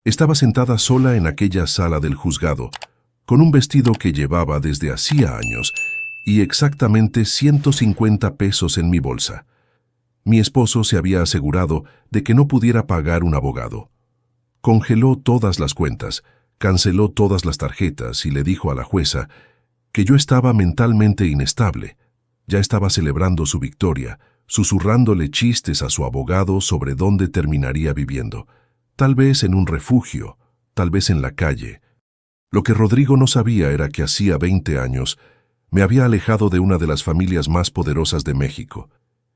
Estaba sentada sola en aquella sala del juzgado, con un vestido que llevaba desde hacía años y exactamente 150 pesos en mi bolsa. Mi esposo se había asegurado de que no pudiera pagar un abogado. Congeló todas las cuentas, canceló todas las tarjetas y le dijo a la jueza que yo estaba mentalmente inestable. Ya estaba celebrando su victoria, susurrándole chistes a su abogado sobre dónde terminaría viviendo. Tal vez en un refugio, tal vez en la calle. Lo que Rodrigo no sabía era que hacía 20 años me había alejado de una de las familias más poderosas de México,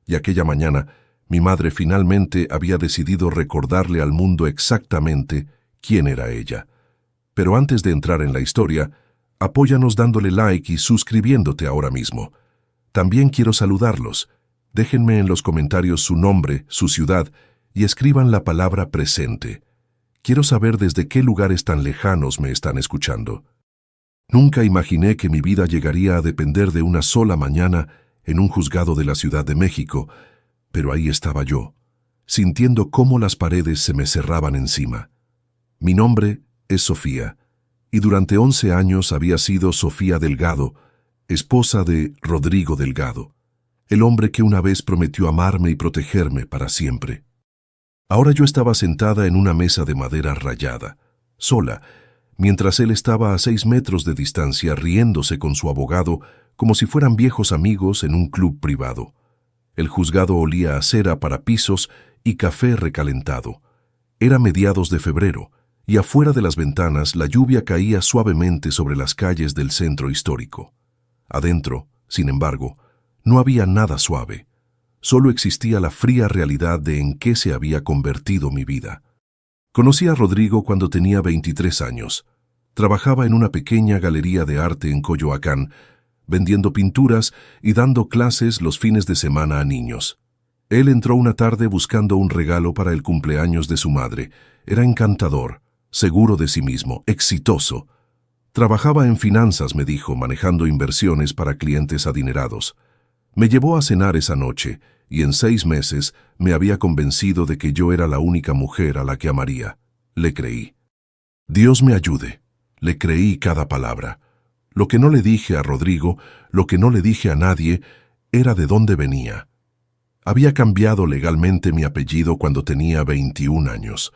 y aquella mañana mi madre finalmente había decidido recordarle al mundo exactamente quién era ella. Pero antes de entrar en la historia, apóyanos dándole like y suscribiéndote ahora mismo. También quiero saludarlos. Déjenme en los comentarios su nombre, su ciudad, y escriban la palabra presente. Quiero saber desde qué lugares tan lejanos me están escuchando. Nunca imaginé que mi vida llegaría a depender de una sola mañana en un juzgado de la Ciudad de México, pero ahí estaba yo, sintiendo cómo las paredes se me cerraban encima. Mi nombre es Sofía, y durante 11 años había sido Sofía Delgado, esposa de Rodrigo Delgado, el hombre que una vez prometió amarme y protegerme para siempre. Ahora yo estaba sentada en una mesa de madera rayada, sola, mientras él estaba a 6 metros de distancia riéndose con su abogado como si fueran viejos amigos en un club privado. El juzgado olía a cera para pisos y café recalentado. Era mediados de febrero, y afuera de las ventanas la lluvia caía suavemente sobre las calles del centro histórico. Adentro, sin embargo, no había nada suave. Solo existía la fría realidad de en qué se había convertido mi vida. Conocí a Rodrigo cuando tenía 23 años. Trabajaba en una pequeña galería de arte en Coyoacán, vendiendo pinturas y dando clases los fines de semana a niños. Él entró una tarde buscando un regalo para el cumpleaños de su madre. Era encantador, seguro de sí mismo, exitoso. Trabajaba en finanzas, me dijo, manejando inversiones para clientes adinerados. Me llevó a cenar esa noche, y en 6 meses me había convencido de que yo era la única mujer a la que amaría. Le creí. Dios me ayude. Le creí cada palabra. Lo que no le dije a Rodrigo, lo que no le dije a nadie, era de dónde venía. Había cambiado legalmente mi apellido cuando tenía 21 años.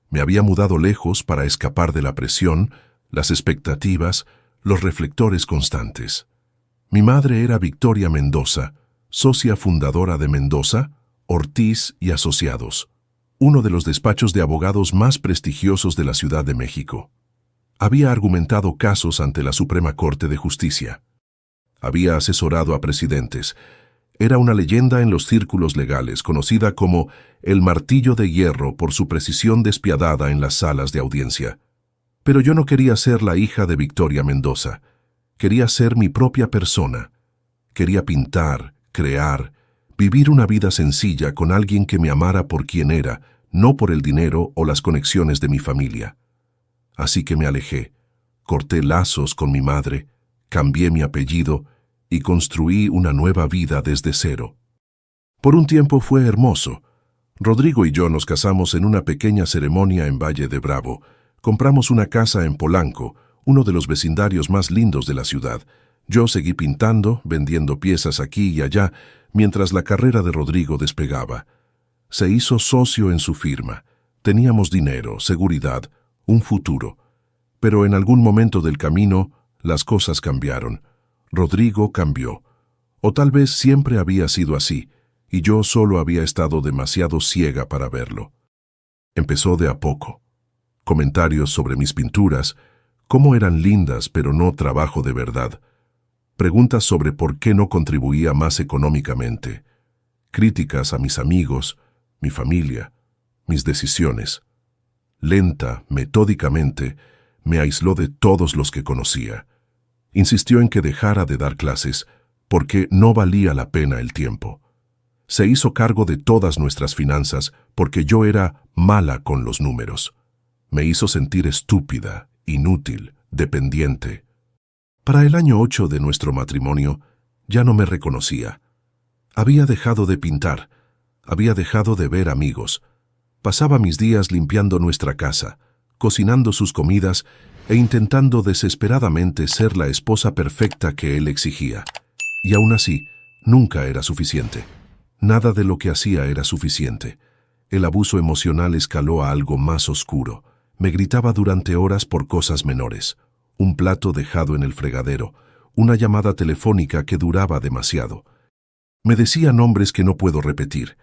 Me había mudado lejos para escapar de la presión, las expectativas, los reflectores constantes. Mi madre era Victoria Mendoza, socia fundadora de Mendoza, Ortiz y Asociados, uno de los despachos de abogados más prestigiosos de la Ciudad de México. Había argumentado casos ante la Suprema Corte de Justicia. Había asesorado a presidentes. Era una leyenda en los círculos legales, conocida como el martillo de hierro por su precisión despiadada en las salas de audiencia. Pero yo no quería ser la hija de Victoria Mendoza. Quería ser mi propia persona. Quería pintar, crear, vivir una vida sencilla con alguien que me amara por quien era, no por el dinero o las conexiones de mi familia. Así que me alejé, corté lazos con mi madre, cambié mi apellido y construí una nueva vida desde cero. Por un tiempo fue hermoso. Rodrigo y yo nos casamos en una pequeña ceremonia en Valle de Bravo. Compramos una casa en Polanco, uno de los vecindarios más lindos de la ciudad. Yo seguí pintando, vendiendo piezas aquí y allá, mientras la carrera de Rodrigo despegaba. Se hizo socio en su firma. Teníamos dinero, seguridad, un futuro. Pero en algún momento del camino, las cosas cambiaron. Rodrigo cambió. O tal vez siempre había sido así, y yo solo había estado demasiado ciega para verlo. Empezó de a poco. Comentarios sobre mis pinturas, cómo eran lindas pero no trabajo de verdad. Preguntas sobre por qué no contribuía más económicamente. Críticas a mis amigos, mi familia, mis decisiones. Lenta, metódicamente, me aisló de todos los que conocía. Insistió en que dejara de dar clases porque no valía la pena el tiempo. Se hizo cargo de todas nuestras finanzas porque yo era mala con los números. Me hizo sentir estúpida, inútil, dependiente. Para el año 8 de nuestro matrimonio, ya no me reconocía. Había dejado de pintar, había dejado de ver amigos. Pasaba mis días limpiando nuestra casa, cocinando sus comidas e intentando desesperadamente ser la esposa perfecta que él exigía. Y aún así, nunca era suficiente. Nada de lo que hacía era suficiente. El abuso emocional escaló a algo más oscuro. Me gritaba durante horas por cosas menores. Un plato dejado en el fregadero, una llamada telefónica que duraba demasiado. Me decía nombres que no puedo repetir.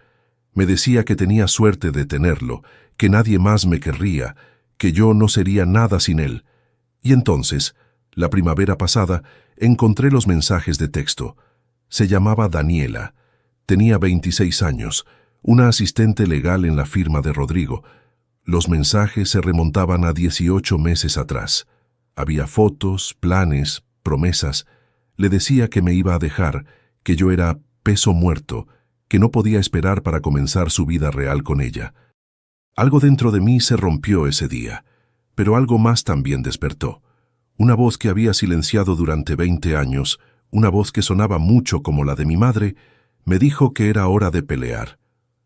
Me decía que tenía suerte de tenerlo, que nadie más me querría, que yo no sería nada sin él. Y entonces, la primavera pasada, encontré los mensajes de texto. Se llamaba Daniela. Tenía 26 años, una asistente legal en la firma de Rodrigo. Los mensajes se remontaban a 18 meses atrás. Había fotos, planes, promesas. Le decía que me iba a dejar, que yo era peso muerto, que no podía esperar para comenzar su vida real con ella. Algo dentro de mí se rompió ese día, pero algo más también despertó. Una voz que había silenciado durante 20 años, una voz que sonaba mucho como la de mi madre, me dijo que era hora de pelear.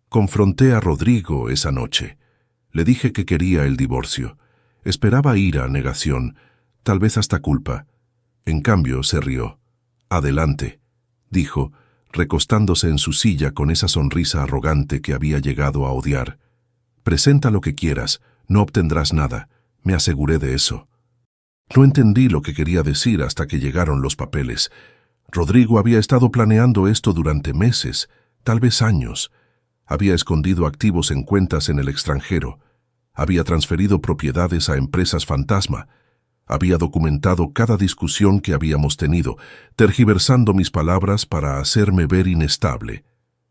Confronté a Rodrigo esa noche. Le dije que quería el divorcio. Esperaba ira, negación, tal vez hasta culpa. En cambio, se rió. «Adelante», dijo, recostándose en su silla con esa sonrisa arrogante que había llegado a odiar. «Presenta lo que quieras, no obtendrás nada, me aseguré de eso». No entendí lo que quería decir hasta que llegaron los papeles. Rodrigo había estado planeando esto durante meses, tal vez años. Había escondido activos en cuentas en el extranjero. Había transferido propiedades a empresas fantasma. Había documentado cada discusión que habíamos tenido, tergiversando mis palabras para hacerme ver inestable.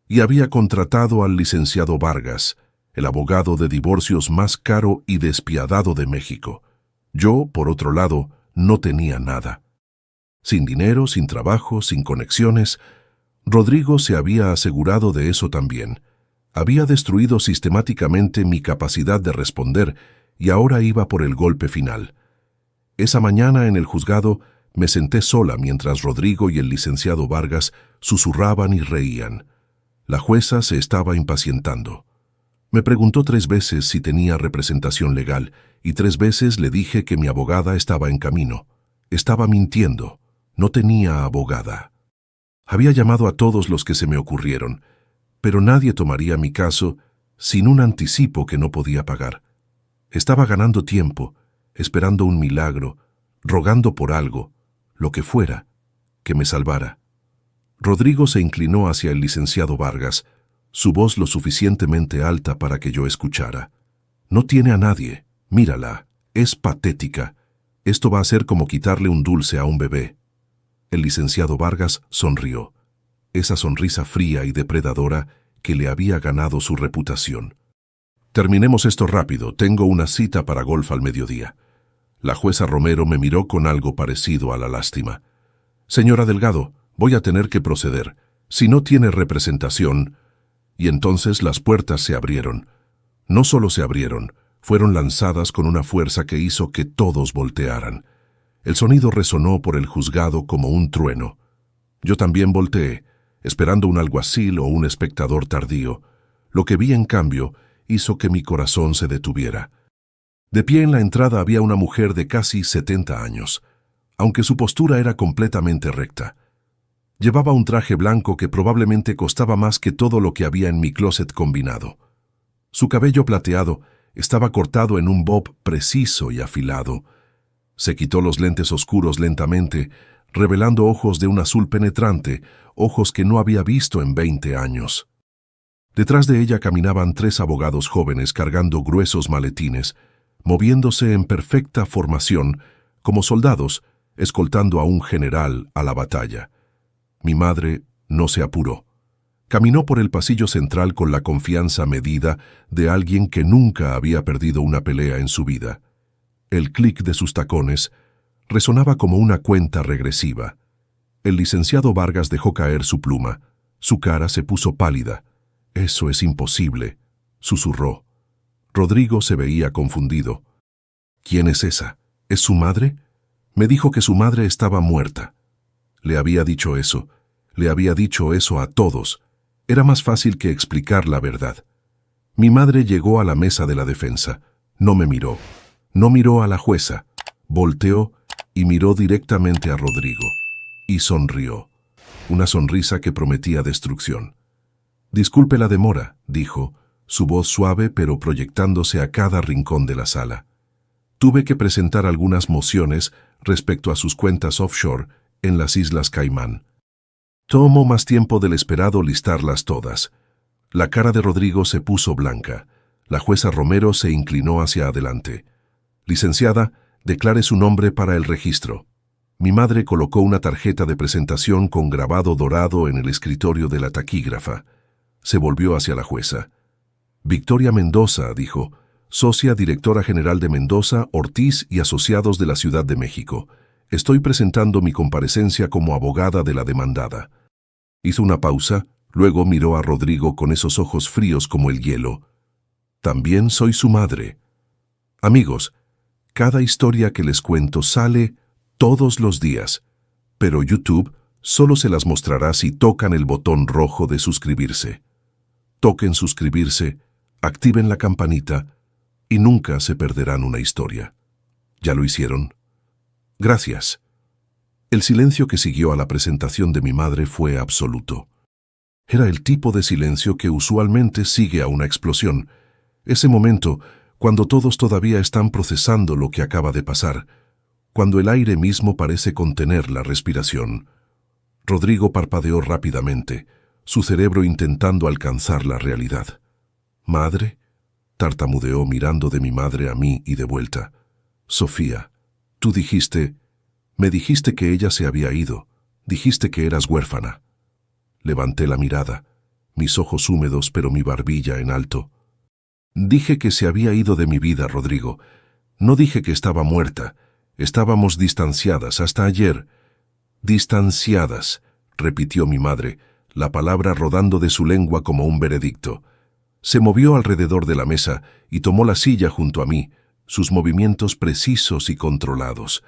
Y había contratado al licenciado Vargas, el abogado de divorcios más caro y despiadado de México. Yo, por otro lado, no tenía nada. Sin dinero, sin trabajo, sin conexiones, Rodrigo se había asegurado de eso también. Había destruido sistemáticamente mi capacidad de responder y ahora iba por el golpe final. Esa mañana en el juzgado me senté sola mientras Rodrigo y el licenciado Vargas susurraban y reían. La jueza se estaba impacientando. Me preguntó 3 veces si tenía representación legal y 3 veces le dije que mi abogada estaba en camino. Estaba mintiendo. No tenía abogada. Había llamado a todos los que se me ocurrieron, pero nadie tomaría mi caso sin un anticipo que no podía pagar. Estaba ganando tiempo, esperando un milagro, rogando por algo, lo que fuera, que me salvara. Rodrigo se inclinó hacia el licenciado Vargas, su voz lo suficientemente alta para que yo escuchara. «No tiene a nadie. Mírala. Es patética. Esto va a ser como quitarle un dulce a un bebé». El licenciado Vargas sonrió. Esa sonrisa fría y depredadora que le había ganado su reputación. «Terminemos esto rápido. Tengo una cita para golf al mediodía». La jueza Romero me miró con algo parecido a la lástima. «Señora Delgado, voy a tener que proceder. Si no tiene representación...» Y entonces las puertas se abrieron. No solo se abrieron, fueron lanzadas con una fuerza que hizo que todos voltearan. El sonido resonó por el juzgado como un trueno. Yo también volteé, esperando un alguacil o un espectador tardío. Lo que vi, en cambio, hizo que mi corazón se detuviera. De pie en la entrada había una mujer de casi 70 años, aunque su postura era completamente recta. Llevaba un traje blanco que probablemente costaba más que todo lo que había en mi closet combinado. Su cabello plateado estaba cortado en un bob preciso y afilado. Se quitó los lentes oscuros lentamente, revelando ojos de un azul penetrante, ojos que no había visto en 20 años. Detrás de ella caminaban 3 abogados jóvenes cargando gruesos maletines, moviéndose en perfecta formación, como soldados, escoltando a un general a la batalla. Mi madre no se apuró. Caminó por el pasillo central con la confianza medida de alguien que nunca había perdido una pelea en su vida. El clic de sus tacones resonaba como una cuenta regresiva. El licenciado Vargas dejó caer su pluma. Su cara se puso pálida. «Eso es imposible», susurró. Rodrigo se veía confundido. «¿Quién es esa? ¿Es su madre?» Me dijo que su madre estaba muerta. Le había dicho eso. Le había dicho eso a todos. Era más fácil que explicar la verdad. Mi madre llegó a la mesa de la defensa. No me miró. No miró a la jueza, volteó y miró directamente a Rodrigo, y sonrió, una sonrisa que prometía destrucción. «Disculpe la demora», dijo, su voz suave pero proyectándose a cada rincón de la sala. «Tuve que presentar algunas mociones respecto a sus cuentas offshore en las Islas Caimán. Tomó más tiempo del esperado listarlas todas». La cara de Rodrigo se puso blanca. La jueza Romero se inclinó hacia adelante. «Licenciada, declare su nombre para el registro». Mi madre colocó una tarjeta de presentación con grabado dorado en el escritorio de la taquígrafa. Se volvió hacia la jueza. «Victoria Mendoza», dijo, «socia directora general de Mendoza, Ortiz y Asociados de la Ciudad de México. Estoy presentando mi comparecencia como abogada de la demandada». Hizo una pausa, luego miró a Rodrigo con esos ojos fríos como el hielo. «También soy su madre». Amigos, cada historia que les cuento sale todos los días, pero YouTube solo se las mostrará si tocan el botón rojo de suscribirse. Toquen suscribirse, activen la campanita y nunca se perderán una historia. ¿Ya lo hicieron? Gracias. El silencio que siguió a la presentación de mi madre fue absoluto. Era el tipo de silencio que usualmente sigue a una explosión. Ese momento, cuando todos todavía están procesando lo que acaba de pasar, cuando el aire mismo parece contener la respiración. Rodrigo parpadeó rápidamente, su cerebro intentando alcanzar la realidad. «¿Madre?», tartamudeó mirando de mi madre a mí y de vuelta. «Sofía, tú me dijiste que ella se había ido, dijiste que eras huérfana». Levanté la mirada, mis ojos húmedos pero mi barbilla en alto. «Dije que se había ido de mi vida, Rodrigo. No dije que estaba muerta. Estábamos distanciadas hasta ayer». «Distanciadas», repitió mi madre, la palabra rodando de su lengua como un veredicto. Se movió alrededor de la mesa y tomó la silla junto a mí, sus movimientos precisos y controlados.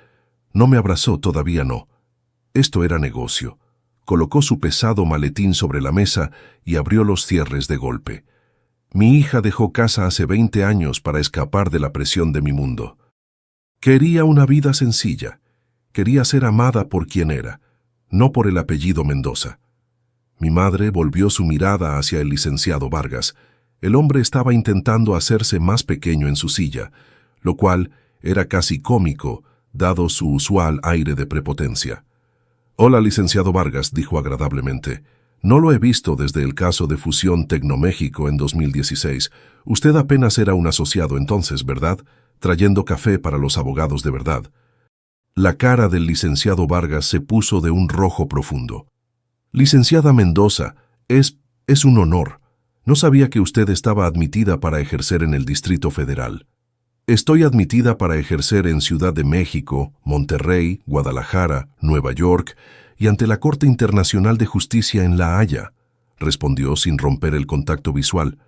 No me abrazó, todavía no. Esto era negocio. Colocó su pesado maletín sobre la mesa y abrió los cierres de golpe. «Mi hija dejó casa hace 20 años para escapar de la presión de mi mundo. Quería una vida sencilla. Quería ser amada por quien era, no por el apellido Mendoza». Mi madre volvió su mirada hacia el licenciado Vargas. El hombre estaba intentando hacerse más pequeño en su silla, lo cual era casi cómico, dado su usual aire de prepotencia. «Hola, licenciado Vargas», dijo agradablemente. «No lo he visto desde el caso de Fusión Tecnoméxico en 2016. Usted apenas era un asociado entonces, ¿verdad? Trayendo café para los abogados de verdad». La cara del licenciado Vargas se puso de un rojo profundo. «Licenciada Mendoza, es un honor. No sabía que usted estaba admitida para ejercer en el Distrito Federal». «Estoy admitida para ejercer en Ciudad de México, Monterrey, Guadalajara, Nueva York y ante la Corte Internacional de Justicia en La Haya», respondió sin romper el contacto visual.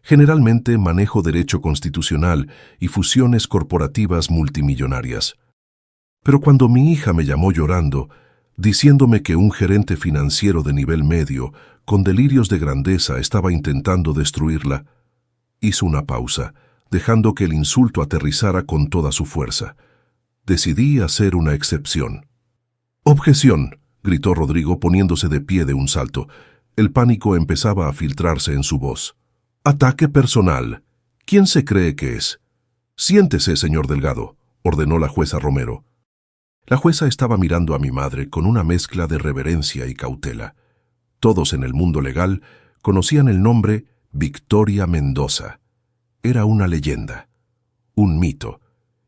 «Generalmente manejo derecho constitucional y fusiones corporativas multimillonarias. Pero cuando mi hija me llamó llorando, diciéndome que un gerente financiero de nivel medio, con delirios de grandeza, estaba intentando destruirla», hizo una pausa, dejando que el insulto aterrizara con toda su fuerza. «Decidí hacer una excepción». «¡Objeción!», gritó Rodrigo poniéndose de pie de un salto. El pánico empezaba a filtrarse en su voz. «Ataque personal. ¿Quién se cree que es?». «Siéntese, señor Delgado», ordenó la jueza Romero. La jueza estaba mirando a mi madre con una mezcla de reverencia y cautela. Todos en el mundo legal conocían el nombre Victoria Mendoza. Era una leyenda, un mito,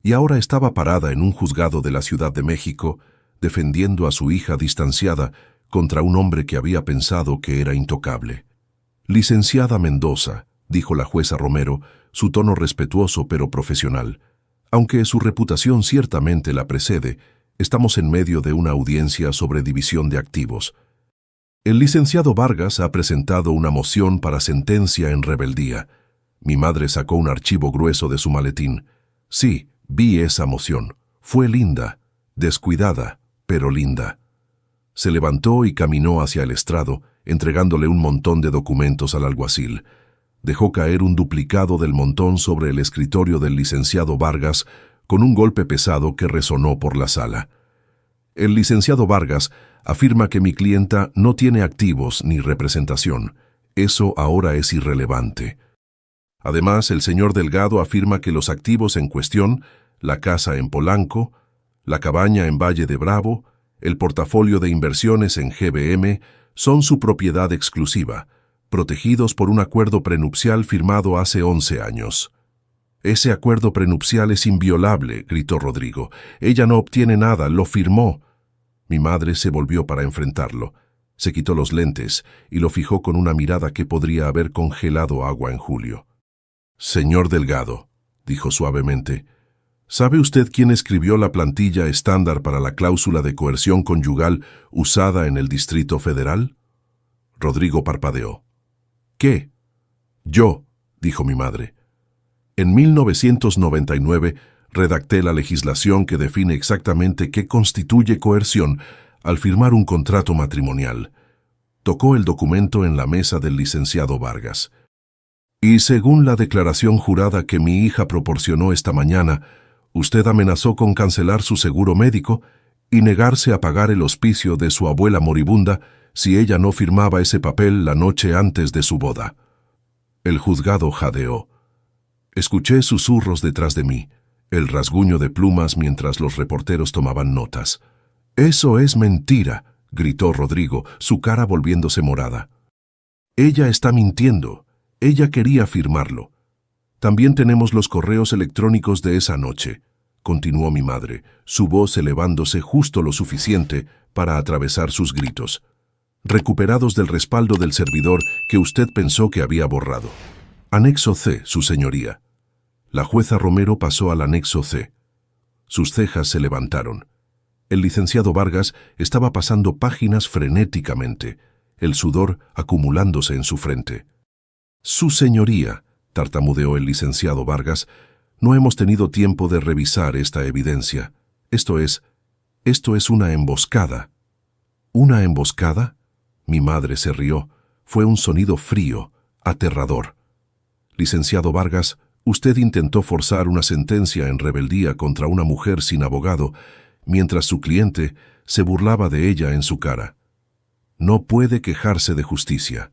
y ahora estaba parada en un juzgado de la Ciudad de México, defendiendo a su hija distanciada contra un hombre que había pensado que era intocable. «Licenciada Mendoza», dijo la jueza Romero, su tono respetuoso pero profesional, «aunque su reputación ciertamente la precede, estamos en medio de una audiencia sobre división de activos. El licenciado Vargas ha presentado una moción para sentencia en rebeldía». Mi madre sacó un archivo grueso de su maletín. «Sí, vi esa moción. Fue linda, descuidada, pero linda». Se levantó y caminó hacia el estrado, entregándole un montón de documentos al alguacil. Dejó caer un duplicado del montón sobre el escritorio del licenciado Vargas con un golpe pesado que resonó por la sala. El licenciado Vargas afirma que mi clienta no tiene activos ni representación. Eso ahora es irrelevante. Además, el señor Delgado afirma que los activos en cuestión, la casa en Polanco, la cabaña en Valle de Bravo, el portafolio de inversiones en GBM, son su propiedad exclusiva, protegidos por un acuerdo prenupcial firmado hace 11 años. «Ese acuerdo prenupcial es inviolable», gritó Rodrigo. «Ella no obtiene nada, lo firmó». Mi madre se volvió para enfrentarlo. Se quitó los lentes y lo fijó con una mirada que podría haber congelado agua en julio. «Señor Delgado», dijo suavemente, ¿sabe usted quién escribió la plantilla estándar para la cláusula de coerción conyugal usada en el Distrito Federal? Rodrigo parpadeó. «¿Qué?» «Yo», dijo mi madre. «En 1999 redacté la legislación que define exactamente qué constituye coerción al firmar un contrato matrimonial». Tocó el documento en la mesa del licenciado Vargas. «Y según la declaración jurada que mi hija proporcionó esta mañana, usted amenazó con cancelar su seguro médico y negarse a pagar el hospicio de su abuela moribunda si ella no firmaba ese papel la noche antes de su boda». El juzgado jadeó. Escuché susurros detrás de mí, el rasguño de plumas mientras los reporteros tomaban notas. «Eso es mentira», gritó Rodrigo, su cara volviéndose morada. «Ella está mintiendo. Ella quería firmarlo. También tenemos los correos electrónicos de esa noche», continuó mi madre, su voz elevándose justo lo suficiente para atravesar sus gritos. «Recuperados del respaldo del servidor que usted pensó que había borrado. Anexo C, su señoría». La jueza Romero pasó al anexo C. Sus cejas se levantaron. El licenciado Vargas estaba pasando páginas frenéticamente, el sudor acumulándose en su frente. «Su señoría», tartamudeó el licenciado Vargas, «no hemos tenido tiempo de revisar esta evidencia. Esto es una emboscada». «¿Una emboscada?». Mi madre se rió. Fue un sonido frío, aterrador. «Licenciado Vargas, usted intentó forzar una sentencia en rebeldía contra una mujer sin abogado, mientras su cliente se burlaba de ella en su cara. No puede quejarse de justicia».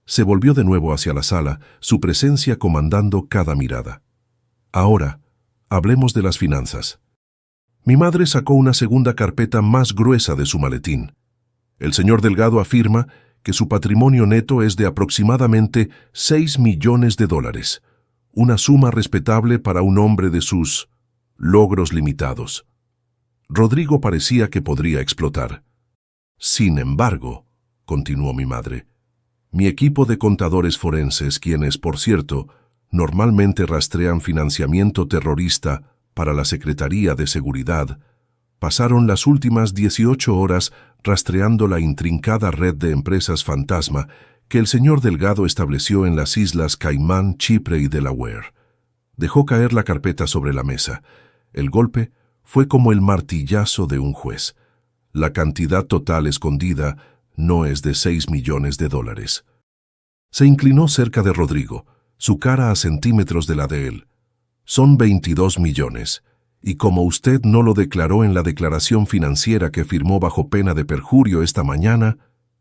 Se volvió de nuevo hacia la sala, su presencia comandando cada mirada. «Ahora, hablemos de las finanzas». Mi madre sacó una segunda carpeta más gruesa de su maletín. «El señor Delgado afirma que su patrimonio neto es de aproximadamente $6 millones, una suma respetable para un hombre de sus logros limitados». Rodrigo parecía que podría explotar. «Sin embargo», continuó mi madre, «mi equipo de contadores forenses, quienes, por cierto, normalmente rastrean financiamiento terrorista para la Secretaría de Seguridad, pasaron las últimas 18 horas rastreando la intrincada red de empresas fantasma que el señor Delgado estableció en las islas Caimán, Chipre y Delaware». Dejó caer la carpeta sobre la mesa. El golpe fue como el martillazo de un juez. La cantidad total escondida no es de $6 millones. Se inclinó cerca de Rodrigo, su cara a centímetros de la de él. «Son 22 millones, y como usted no lo declaró en la declaración financiera que firmó bajo pena de perjurio esta mañana»,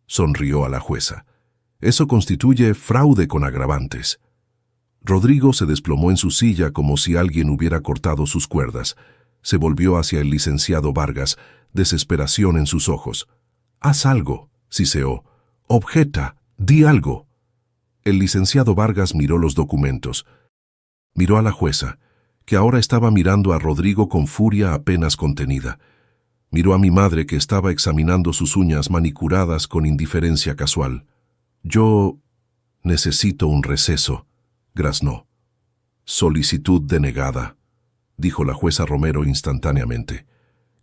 sonrió a la jueza, «eso constituye fraude con agravantes». Rodrigo se desplomó en su silla como si alguien hubiera cortado sus cuerdas. Se volvió hacia el licenciado Vargas, desesperación en sus ojos. «Haz algo», siseó. «Objeta, di algo». El licenciado Vargas miró los documentos. Miró a la jueza, que ahora estaba mirando a Rodrigo con furia apenas contenida. Miró a mi madre, que estaba examinando sus uñas manicuradas con indiferencia casual. «Yo necesito un receso», graznó. «Solicitud denegada», dijo la jueza Romero instantáneamente.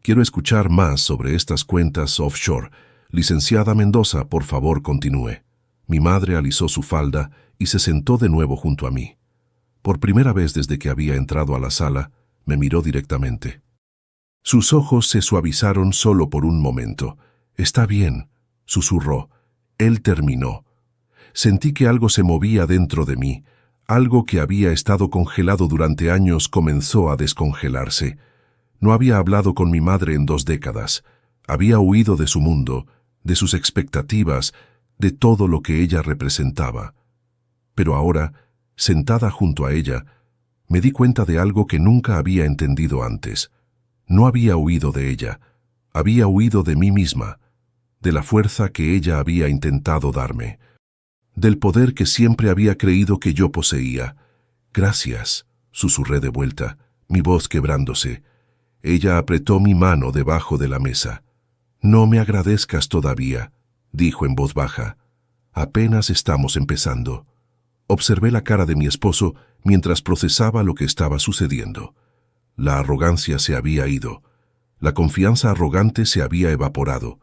«Quiero escuchar más sobre estas cuentas offshore. Licenciada Mendoza, por favor, continúe». Mi madre alisó su falda y se sentó de nuevo junto a mí. Por primera vez desde que había entrado a la sala, me miró directamente. Sus ojos se suavizaron solo por un momento. «Está bien», susurró. «Él terminó. sentí que algo se movía dentro de mí. Algo que había estado congelado durante años comenzó a descongelarse. No había hablado con mi madre en 2 décadas. Había huido de su mundo, de sus expectativas, de todo lo que ella representaba. Pero ahora, sentada junto a ella, me di cuenta de algo que nunca había entendido antes. No había huido de ella, había huido de mí misma, de la fuerza que ella había intentado darme, del poder que siempre había creído que yo poseía. «Gracias», susurré de vuelta, mi voz quebrándose. Ella apretó mi mano debajo de la mesa. «No me agradezcas todavía», dijo en voz baja. «Apenas estamos empezando». Observé la cara de mi esposo mientras procesaba lo que estaba sucediendo. La arrogancia se había ido. La confianza arrogante se había evaporado.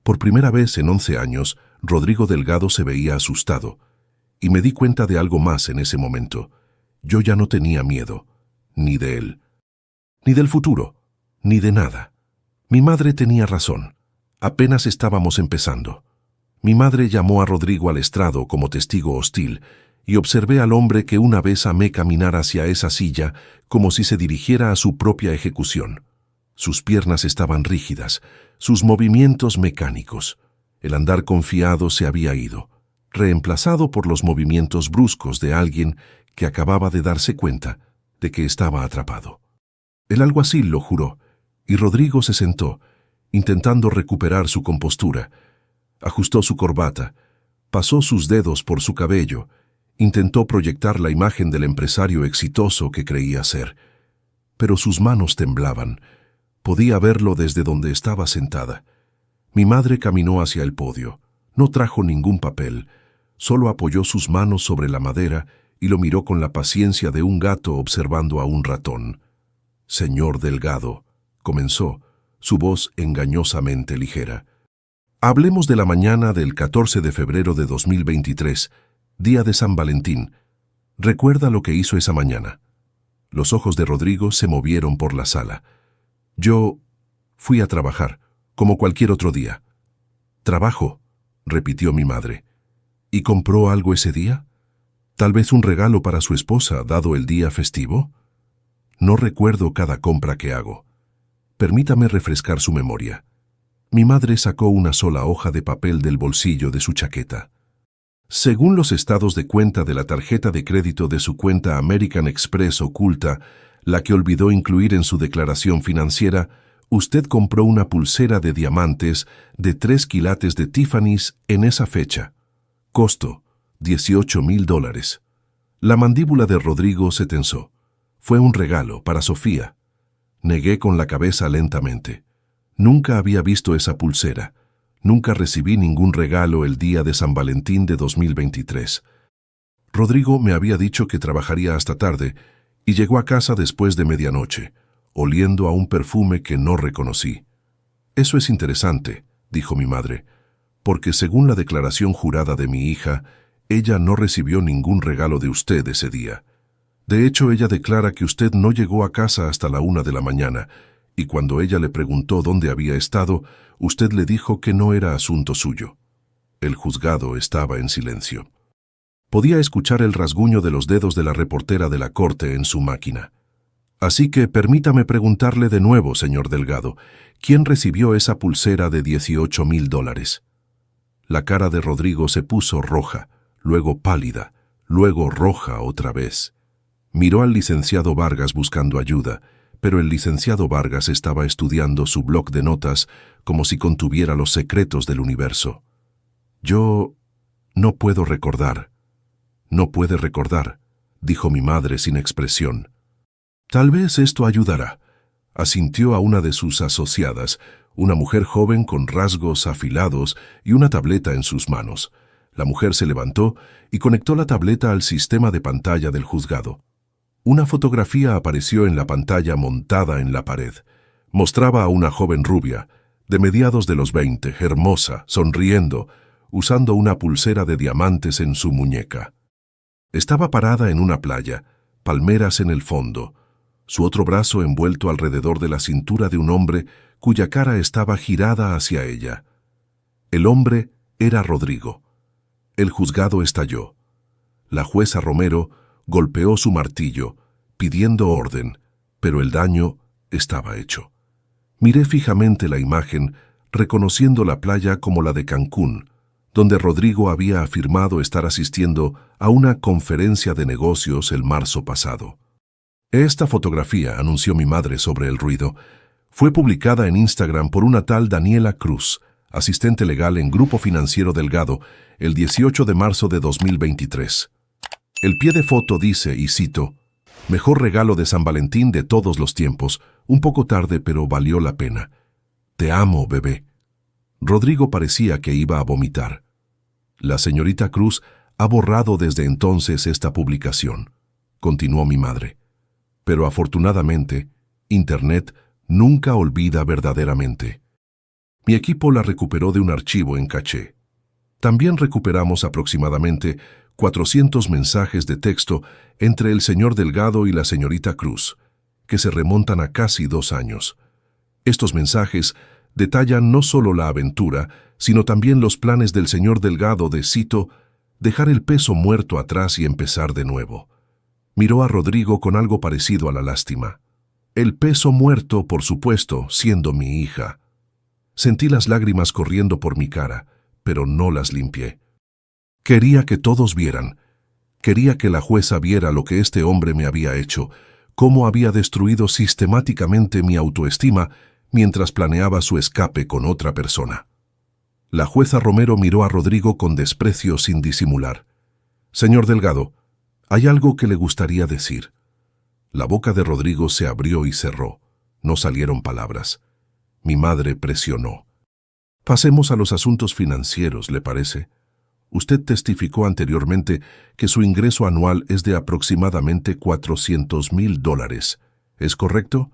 Por primera vez en 11 años, Rodrigo Delgado se veía asustado. Y me di cuenta de algo más en ese momento. Yo ya no tenía miedo, ni de él, ni del futuro, ni de nada. Mi madre tenía razón. Apenas estábamos empezando. Mi madre llamó a Rodrigo al estrado como testigo hostil y observé al hombre que una vez amé caminar hacia esa silla como si se dirigiera a su propia ejecución. Sus piernas estaban rígidas, sus movimientos mecánicos. El andar confiado se había ido, reemplazado por los movimientos bruscos de alguien que acababa de darse cuenta de que estaba atrapado. El alguacil lo juró, y Rodrigo se sentó, intentando recuperar su compostura. Ajustó su corbata, pasó sus dedos por su cabello, intentó proyectar la imagen del empresario exitoso que creía ser. Pero sus manos temblaban. Podía verlo desde donde estaba sentada. Mi madre caminó hacia el podio. No trajo ningún papel, solo apoyó sus manos sobre la madera y lo miró con la paciencia de un gato observando a un ratón. «Señor Delgado», comenzó, su voz engañosamente ligera. «Hablemos de la mañana del 14 de febrero de 2023, día de San Valentín. ¿Recuerda lo que hizo esa mañana?» Los ojos de Rodrigo se movieron por la sala. «Yo fui a trabajar, como cualquier otro día». «¿Trabajo?», repitió mi madre. «¿Y compró algo ese día? ¿Tal vez un regalo para su esposa, dado el día festivo?» «No recuerdo cada compra que hago. Permítame refrescar su memoria». Mi madre sacó una sola hoja de papel del bolsillo de su chaqueta. «Según los estados de cuenta de la tarjeta de crédito de su cuenta American Express oculta, la que olvidó incluir en su declaración financiera, usted compró una pulsera de diamantes de 3 quilates de Tiffany's en esa fecha. Costo, $18,000. La mandíbula de Rodrigo se tensó. Fue un regalo para Sofía. Negué con la cabeza lentamente. Nunca había visto esa pulsera. Nunca recibí ningún regalo el día de San Valentín de 2023. Rodrigo me había dicho que trabajaría hasta tarde y llegó a casa después de medianoche, oliendo a un perfume que no reconocí. «Eso es interesante», dijo mi madre, «porque según la declaración jurada de mi hija, ella no recibió ningún regalo de usted ese día. De hecho, ella declara que usted no llegó a casa hasta la 1 de la mañana, y cuando ella le preguntó dónde había estado, usted le dijo que no era asunto suyo». El juzgado estaba en silencio. Podía escuchar el rasguño de los dedos de la reportera de la corte en su máquina. «Así que permítame preguntarle de nuevo, señor Delgado, ¿quién recibió esa pulsera de $18,000? La cara de Rodrigo se puso roja, luego pálida, luego roja otra vez. Miró al licenciado Vargas buscando ayuda, pero el licenciado Vargas estaba estudiando su bloc de notas como si contuviera los secretos del universo. «Yo no puedo recordar». «No puede recordar», dijo mi madre sin expresión. «Tal vez esto ayudará», asintió a una de sus asociadas, una mujer joven con rasgos afilados y una tableta en sus manos. La mujer se levantó y conectó la tableta al sistema de pantalla del juzgado. Una fotografía apareció en la pantalla montada en la pared. Mostraba a una joven rubia, de mediados de los 20, hermosa, sonriendo, usando una pulsera de diamantes en su muñeca. Estaba parada en una playa, palmeras en el fondo, su otro brazo envuelto alrededor de la cintura de un hombre cuya cara estaba girada hacia ella. El hombre era Rodrigo. El juzgado estalló. La jueza Romero golpeó su martillo, pidiendo orden, pero el daño estaba hecho. Miré fijamente la imagen, reconociendo la playa como la de Cancún, donde Rodrigo había afirmado estar asistiendo a una conferencia de negocios el marzo pasado. Esta fotografía, anunció mi madre sobre el ruido, fue publicada en Instagram por una tal Daniela Cruz, asistente legal en Grupo Financiero Delgado, el 18 de marzo de 2023. El pie de foto dice, y cito, «Mejor regalo de San Valentín de todos los tiempos, un poco tarde pero valió la pena. Te amo, bebé». Rodrigo parecía que iba a vomitar. La señorita Cruz ha borrado desde entonces esta publicación, continuó mi madre. Pero afortunadamente, Internet nunca olvida verdaderamente. Mi equipo la recuperó de un archivo en caché. También recuperamos aproximadamente 400 mensajes de texto entre el señor Delgado y la señorita Cruz, que se remontan a casi 2 años. Estos mensajes detallan no solo la aventura, sino también los planes del señor Delgado de, cito, dejar el peso muerto atrás y empezar de nuevo. Miró a Rodrigo con algo parecido a la lástima. El peso muerto, por supuesto, siendo mi hija. Sentí las lágrimas corriendo por mi cara, pero no las limpié. Quería que todos vieran. Quería que la jueza viera lo que este hombre me había hecho, cómo había destruido sistemáticamente mi autoestima mientras planeaba su escape con otra persona. La jueza Romero miró a Rodrigo con desprecio sin disimular. «Señor Delgado, hay algo que le gustaría decir». La boca de Rodrigo se abrió y cerró. No salieron palabras. Mi madre presionó. «Pasemos a los asuntos financieros, ¿le parece? Usted testificó anteriormente que su ingreso anual es de aproximadamente $400,000. ¿Es correcto?»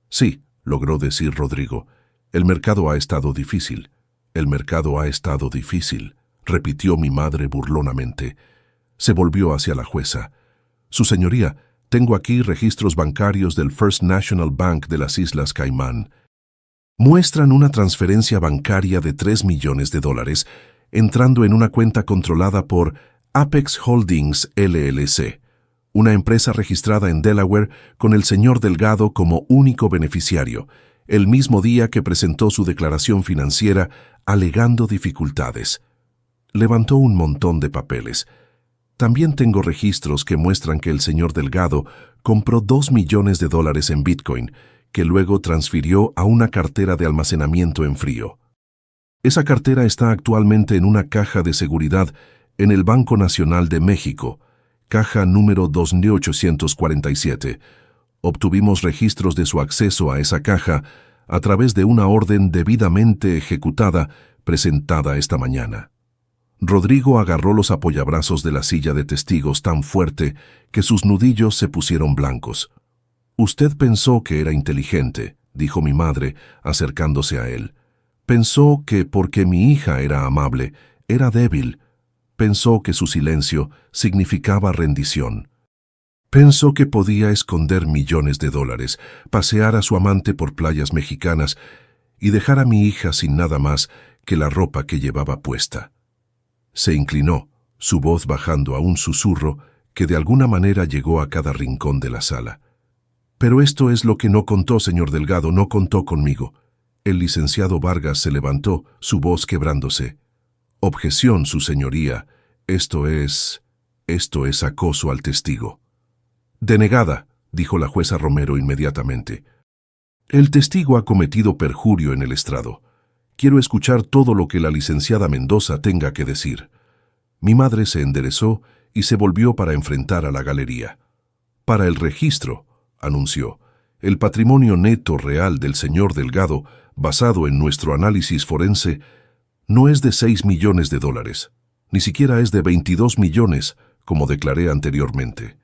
«Sí», logró decir Rodrigo. «El mercado ha estado difícil». «El mercado ha estado difícil», repitió mi madre burlonamente. Se volvió hacia la jueza. «Su señoría, tengo aquí registros bancarios del First National Bank de las Islas Caimán. Muestran una transferencia bancaria de $3 millones entrando en una cuenta controlada por Apex Holdings LLC, una empresa registrada en Delaware con el señor Delgado como único beneficiario, el mismo día que presentó su declaración financiera alegando dificultades». Levantó un montón de papeles. «También tengo registros que muestran que el señor Delgado compró $2 millones en Bitcoin, que luego transfirió a una cartera de almacenamiento en frío. Esa cartera está actualmente en una caja de seguridad en el Banco Nacional de México, caja número 2847. Obtuvimos registros de su acceso a esa caja a través de una orden debidamente ejecutada presentada esta mañana». Rodrigo agarró los apoyabrazos de la silla de testigos tan fuerte que sus nudillos se pusieron blancos. «Usted pensó que era inteligente», dijo mi madre, acercándose a él. «Pensó que porque mi hija era amable, era débil. Pensó que su silencio significaba rendición. Pensó que podía esconder $millones, pasear a su amante por playas mexicanas y dejar a mi hija sin nada más que la ropa que llevaba puesta». Se inclinó, su voz bajando a un susurro que de alguna manera llegó a cada rincón de la sala. «Pero esto es lo que no contó, señor Delgado, no contó conmigo». El licenciado Vargas se levantó, su voz quebrándose. «Objeción, su señoría. Esto es acoso al testigo». «Denegada», dijo la jueza Romero inmediatamente. «El testigo ha cometido perjurio en el estrado. Quiero escuchar todo lo que la licenciada Mendoza tenga que decir». Mi madre se enderezó y se volvió para enfrentar a la galería. «Para el registro», anunció, «el patrimonio neto real del señor Delgado, basado en nuestro análisis forense, no es de $6 millones, ni siquiera es de 22 millones, como declaré anteriormente.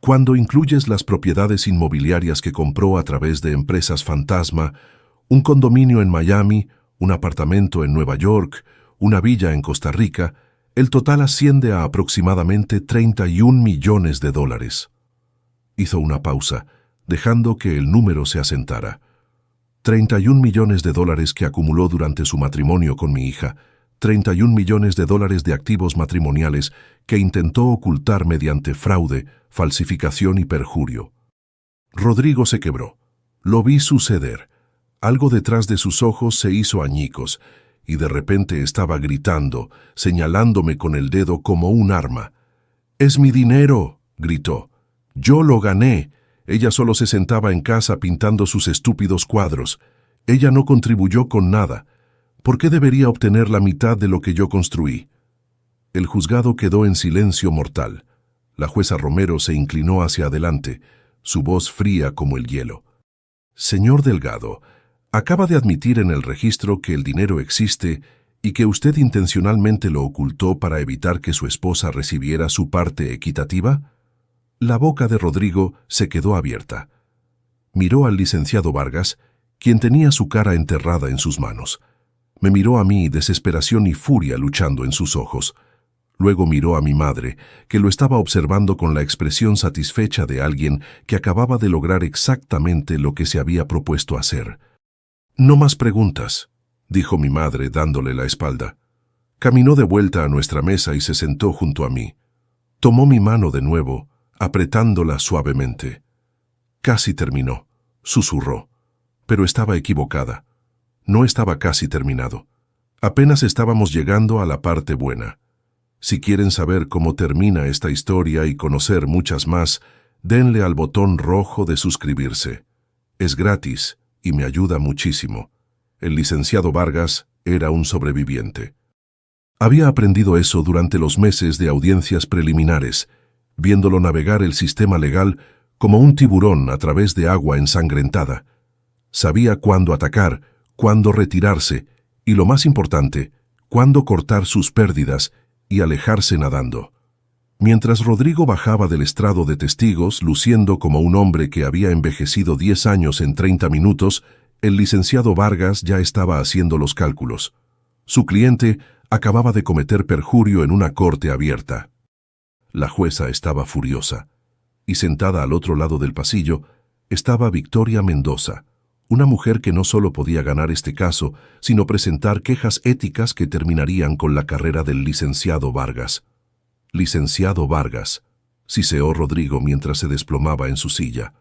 Cuando incluyes las propiedades inmobiliarias que compró a través de empresas fantasma, un condominio en Miami, un apartamento en Nueva York, una villa en Costa Rica, el total asciende a aproximadamente $31 millones. Hizo una pausa, dejando que el número se asentara. $31 millones que acumuló durante su matrimonio con mi hija, $31 millones de activos matrimoniales que intentó ocultar mediante fraude, falsificación y perjurio. Rodrigo se quebró. Lo vi suceder. Algo detrás de sus ojos se hizo añicos y de repente estaba gritando, señalándome con el dedo como un arma. «¡Es mi dinero!», gritó. «Yo lo gané. Ella solo se sentaba en casa pintando sus estúpidos cuadros. Ella no contribuyó con nada. ¿Por qué debería obtener la mitad de lo que yo construí?». El juzgado quedó en silencio mortal. La jueza Romero se inclinó hacia adelante, su voz fría como el hielo. «Señor Delgado, acaba de admitir en el registro que el dinero existe y que usted intencionalmente lo ocultó para evitar que su esposa recibiera su parte equitativa». La boca de Rodrigo se quedó abierta. Miró al licenciado Vargas, quien tenía su cara enterrada en sus manos. Me miró a mí, desesperación y furia luchando en sus ojos. Luego miró a mi madre, que lo estaba observando con la expresión satisfecha de alguien que acababa de lograr exactamente lo que se había propuesto hacer. «No más preguntas», dijo mi madre dándole la espalda. Caminó de vuelta a nuestra mesa y se sentó junto a mí. Tomó mi mano de nuevo, apretándola suavemente. «Casi terminó», susurró, pero estaba equivocada. No estaba casi terminado. Apenas estábamos llegando a la parte buena. Si quieren saber cómo termina esta historia y conocer muchas más, denle al botón rojo de suscribirse. Es gratis y me ayuda muchísimo. El licenciado Vargas era un sobreviviente. Había aprendido eso durante los meses de audiencias preliminares, viéndolo navegar el sistema legal como un tiburón a través de agua ensangrentada. Sabía cuándo atacar, cuándo retirarse y, lo más importante, cuándo cortar sus pérdidas y alejarse nadando. Mientras Rodrigo bajaba del estrado de testigos, luciendo como un hombre que había envejecido 10 años en 30 minutos, el licenciado Vargas ya estaba haciendo los cálculos. Su cliente acababa de cometer perjurio en una corte abierta. La jueza estaba furiosa, y sentada al otro lado del pasillo estaba Victoria Mendoza, una mujer que no solo podía ganar este caso, sino presentar quejas éticas que terminarían con la carrera del licenciado Vargas. «Licenciado Vargas», siseó Rodrigo mientras se desplomaba en su silla.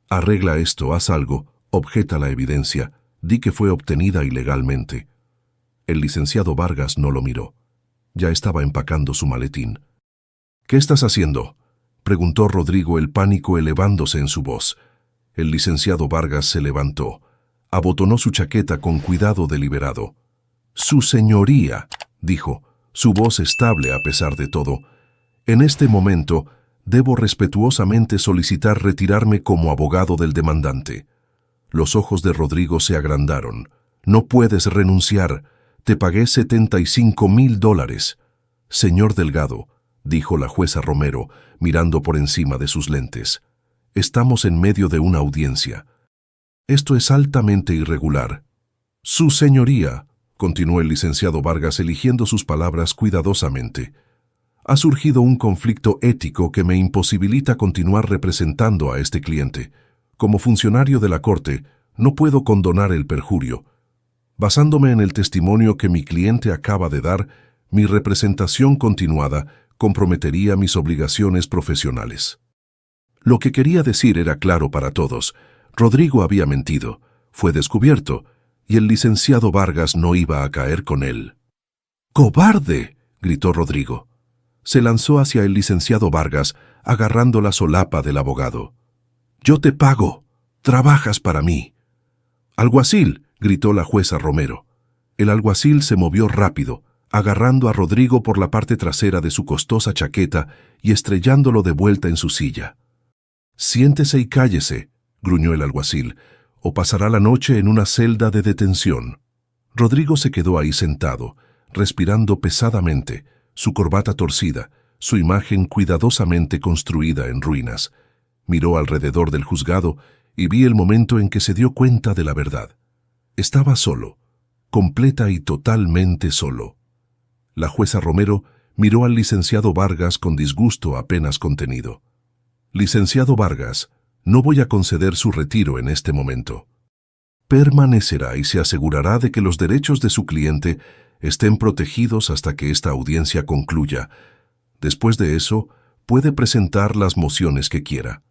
«Arregla esto, haz algo, objeta la evidencia, di que fue obtenida ilegalmente». El licenciado Vargas no lo miró. Ya estaba empacando su maletín. «¿Qué estás haciendo?», preguntó Rodrigo, el pánico elevándose en su voz. El licenciado Vargas se levantó. Abotonó su chaqueta con cuidado deliberado. «Su señoría», dijo, su voz estable a pesar de todo, «en este momento debo respetuosamente solicitar retirarme como abogado del demandante». Los ojos de Rodrigo se agrandaron. «No puedes renunciar. Te pagué $75,000. «Señor Delgado», dijo la jueza Romero, mirando por encima de sus lentes, «estamos en medio de una audiencia. Esto es altamente irregular». «Su señoría», continuó el licenciado Vargas eligiendo sus palabras cuidadosamente, «ha surgido un conflicto ético que me imposibilita continuar representando a este cliente. Como funcionario de la Corte, no puedo condonar el perjurio. Basándome en el testimonio que mi cliente acaba de dar, mi representación continuada comprometería mis obligaciones profesionales». Lo que quería decir era claro para todos. Rodrigo había mentido, fue descubierto, y el licenciado Vargas no iba a caer con él. «¡Cobarde!», gritó Rodrigo. Se lanzó hacia el licenciado Vargas, agarrando la solapa del abogado. «Yo te pago. Trabajas para mí». «¡Alguacil!», gritó la jueza Romero. El alguacil se movió rápido, agarrando a Rodrigo por la parte trasera de su costosa chaqueta y estrellándolo de vuelta en su silla. «Siéntese y cállese», gruñó el alguacil, «o pasará la noche en una celda de detención». Rodrigo se quedó ahí sentado, respirando pesadamente, su corbata torcida, su imagen cuidadosamente construida en ruinas. Miró alrededor del juzgado y vi el momento en que se dio cuenta de la verdad. Estaba solo, completa y totalmente solo. La jueza Romero miró al licenciado Vargas con disgusto apenas contenido. «Licenciado Vargas, no voy a conceder su retiro en este momento. Permanecerá y se asegurará de que los derechos de su cliente Estén protegidos hasta que esta audiencia concluya. Después de eso, puede presentar las mociones que quiera.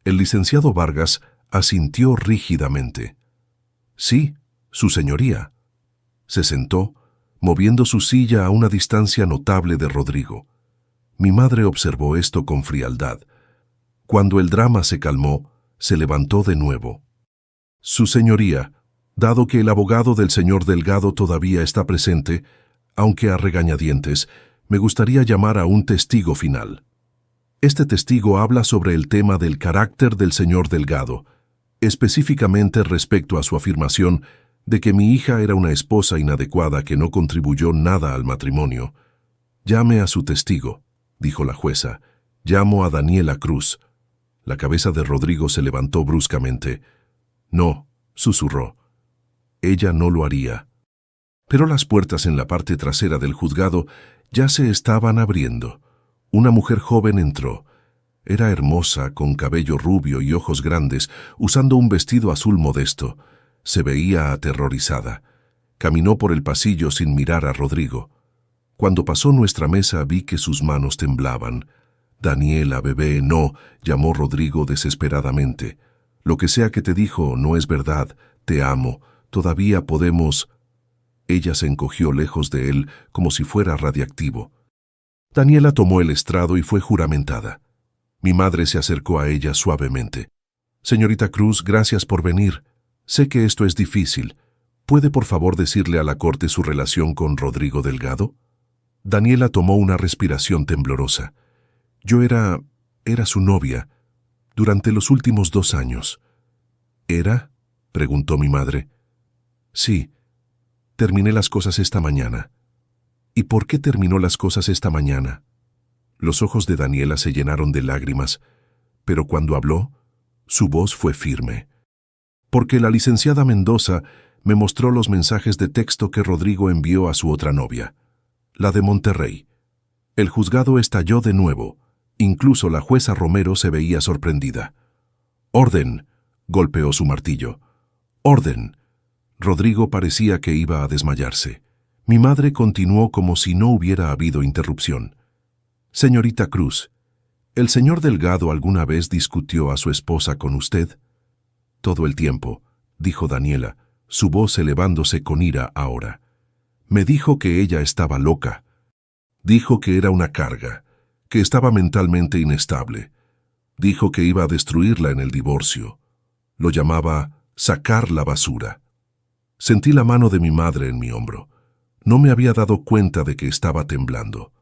El licenciado Vargas asintió rígidamente. Sí, su señoría. Se sentó, moviendo su silla a una distancia notable de Rodrigo. Mi madre observó esto con frialdad. Cuando el drama se calmó, se levantó de nuevo. Su señoría, dado que el abogado del señor Delgado todavía está presente, aunque a regañadientes, me gustaría llamar a un testigo final. Este testigo habla sobre el tema del carácter del señor Delgado, específicamente respecto a su afirmación de que mi hija era una esposa inadecuada que no contribuyó nada al matrimonio. Llame a su testigo, dijo la jueza. Llamo a Daniela Cruz. La cabeza de Rodrigo se levantó bruscamente. No, susurró. Ella no lo haría. Pero las puertas en la parte trasera del juzgado ya se estaban abriendo. Una mujer joven entró. Era hermosa, con cabello rubio y ojos grandes, usando un vestido azul modesto. Se veía aterrorizada. Caminó por el pasillo sin mirar a Rodrigo. Cuando pasó nuestra mesa vi que sus manos temblaban. Daniela, bebé, no, llamó Rodrigo desesperadamente. Lo que sea que te dijo no es verdad. Te amo. Todavía podemos... Ella se encogió lejos de él como si fuera radiactivo. Daniela tomó el estrado y fue juramentada. Mi madre se acercó a ella suavemente. Señorita Cruz, gracias por venir. Sé que esto es difícil. ¿Puede por favor decirle a la corte su relación con Rodrigo Delgado? Daniela tomó una respiración temblorosa. Yo era su novia, durante los últimos 2 años. ¿Era? Preguntó mi madre. Sí, terminé las cosas esta mañana. ¿Y por qué terminó las cosas esta mañana? Los ojos de Daniela se llenaron de lágrimas, pero cuando habló, su voz fue firme. Porque la licenciada Mendoza me mostró los mensajes de texto que Rodrigo envió a su otra novia, la de Monterrey. El juzgado estalló de nuevo. Incluso la jueza Romero se veía sorprendida. «¡Orden!», golpeó su martillo. «¡Orden!». Rodrigo parecía que iba a desmayarse. Mi madre continuó como si no hubiera habido interrupción. «Señorita Cruz, ¿el señor Delgado alguna vez discutió a su esposa con usted?» «Todo el tiempo», dijo Daniela, su voz elevándose con ira ahora. «Me dijo que ella estaba loca. Dijo que era una carga, que estaba mentalmente inestable. Dijo que iba a destruirla en el divorcio. Lo llamaba sacar la basura». Sentí la mano de mi madre en mi hombro. No me había dado cuenta de que estaba temblando.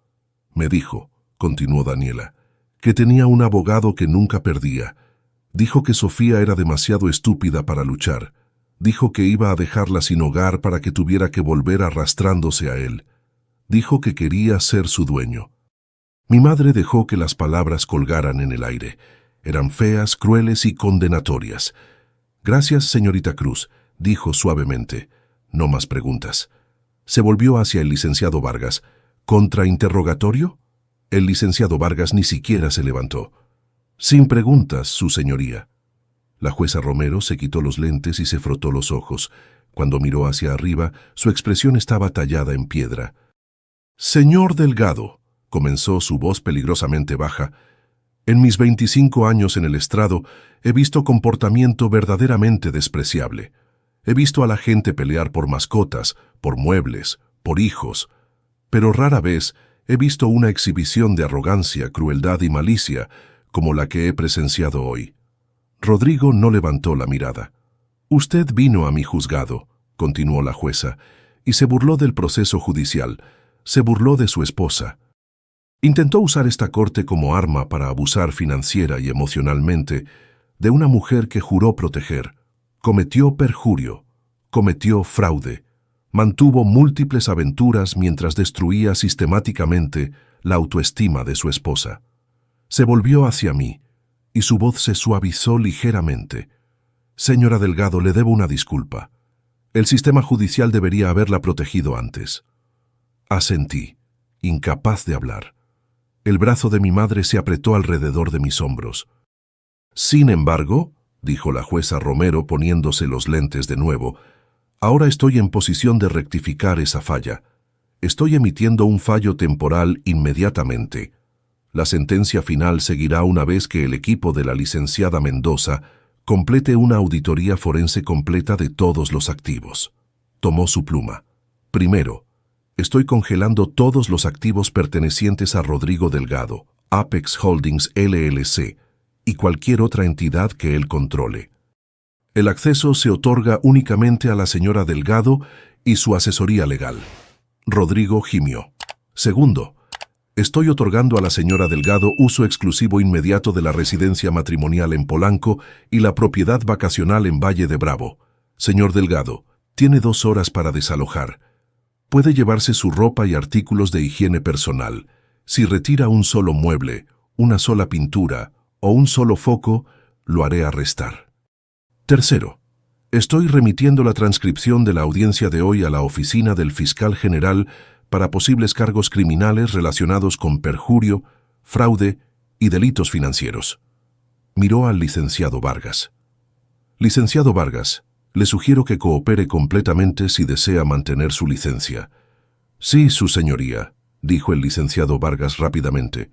Me dijo, continuó Daniela, que tenía un abogado que nunca perdía. Dijo que Sofía era demasiado estúpida para luchar. Dijo que iba a dejarla sin hogar para que tuviera que volver arrastrándose a él. Dijo que quería ser su dueño. Mi madre dejó que las palabras colgaran en el aire. Eran feas, crueles y condenatorias. «Gracias, señorita Cruz», dijo suavemente. «No más preguntas». Se volvió hacia el licenciado Vargas. «¿Contrainterrogatorio?» El licenciado Vargas ni siquiera se levantó. «Sin preguntas, su señoría». La jueza Romero se quitó los lentes y se frotó los ojos. Cuando miró hacia arriba, su expresión estaba tallada en piedra. «Señor Delgado», comenzó su voz peligrosamente baja, «en mis 25 años en el estrado he visto comportamiento verdaderamente despreciable. He visto a la gente pelear por mascotas, por muebles, por hijos, pero rara vez he visto una exhibición de arrogancia, crueldad y malicia como la que he presenciado hoy». Rodrigo no levantó la mirada. «Usted vino a mi juzgado», continuó la jueza, «y se burló del proceso judicial, se burló de su esposa. Intentó usar esta corte como arma para abusar financiera y emocionalmente de una mujer que juró proteger. Cometió perjurio, cometió fraude, mantuvo múltiples aventuras mientras destruía sistemáticamente la autoestima de su esposa. Se volvió hacia mí, y su voz se suavizó ligeramente. «Señora Delgado, le debo una disculpa. El sistema judicial debería haberla protegido antes». Asentí, incapaz de hablar. El brazo de mi madre se apretó alrededor de mis hombros. «Sin embargo», dijo la jueza Romero poniéndose los lentes de nuevo, «ahora estoy en posición de rectificar esa falla. Estoy emitiendo un fallo temporal inmediatamente. La sentencia final seguirá una vez que el equipo de la licenciada Mendoza complete una auditoría forense completa de todos los activos. Tomó su pluma. Primero, estoy congelando todos los activos pertenecientes a Rodrigo Delgado, Apex Holdings LLC, y cualquier otra entidad que él controle. El acceso se otorga únicamente a la señora Delgado y su asesoría legal. Rodrigo gimió. Segundo, estoy otorgando a la señora Delgado uso exclusivo inmediato de la residencia matrimonial en Polanco y la propiedad vacacional en Valle de Bravo. Señor Delgado, tiene 2 horas para desalojar. Puede llevarse su ropa y artículos de higiene personal. Si retira un solo mueble, una sola pintura o un solo foco, lo haré arrestar. Tercero, estoy remitiendo la transcripción de la audiencia de hoy a la oficina del fiscal general para posibles cargos criminales relacionados con perjurio, fraude y delitos financieros. Miró al licenciado Vargas. Licenciado Vargas, le sugiero que coopere completamente si desea mantener su licencia. Sí, su señoría, dijo el licenciado Vargas rápidamente.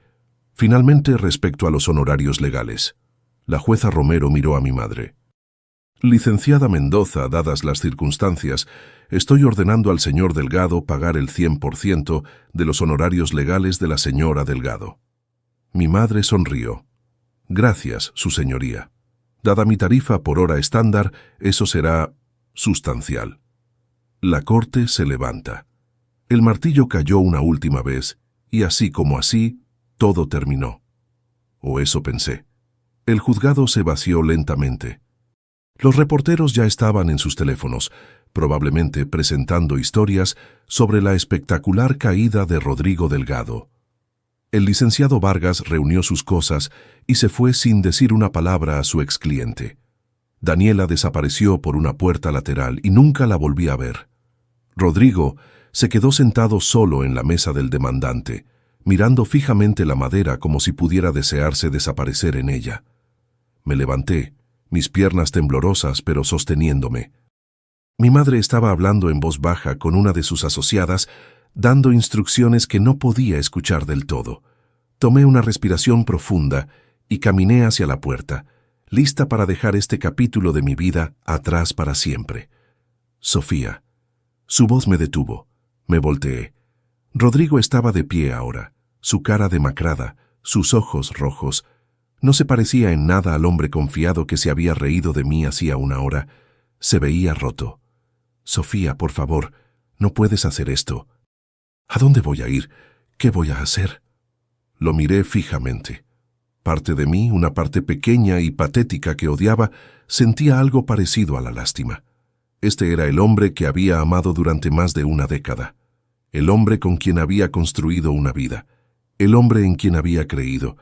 Finalmente, respecto a los honorarios legales. La jueza Romero miró a mi madre. Licenciada Mendoza, dadas las circunstancias, estoy ordenando al señor Delgado pagar el 100% de los honorarios legales de la señora Delgado. Mi madre sonrió. Gracias, su señoría. Dada mi tarifa por hora estándar, eso será sustancial. La corte se levanta. El martillo cayó una última vez, y así como así, todo terminó. O eso pensé. El juzgado se vació lentamente. Los reporteros ya estaban en sus teléfonos, probablemente presentando historias sobre la espectacular caída de Rodrigo Delgado. El licenciado Vargas reunió sus cosas y se fue sin decir una palabra a su excliente. Daniela desapareció por una puerta lateral y nunca la volví a ver. Rodrigo se quedó sentado solo en la mesa del demandante, mirando fijamente la madera como si pudiera desearse desaparecer en ella. Me levanté, mis piernas temblorosas pero sosteniéndome. Mi madre estaba hablando en voz baja con una de sus asociadas, dando instrucciones que no podía escuchar del todo. Tomé una respiración profunda y caminé hacia la puerta, lista para dejar este capítulo de mi vida atrás para siempre. Sofía. Su voz me detuvo. Me volteé. Rodrigo estaba de pie ahora, su cara demacrada, sus ojos rojos. No se parecía en nada al hombre confiado que se había reído de mí hacía una hora. Se veía roto. Sofía, por favor, no puedes hacer esto. ¿A dónde voy a ir? ¿Qué voy a hacer? Lo miré fijamente. Parte de mí, una parte pequeña y patética que odiaba, sentía algo parecido a la lástima. Este era el hombre que había amado durante más de una década. El hombre con quien había construido una vida. El hombre en quien había creído.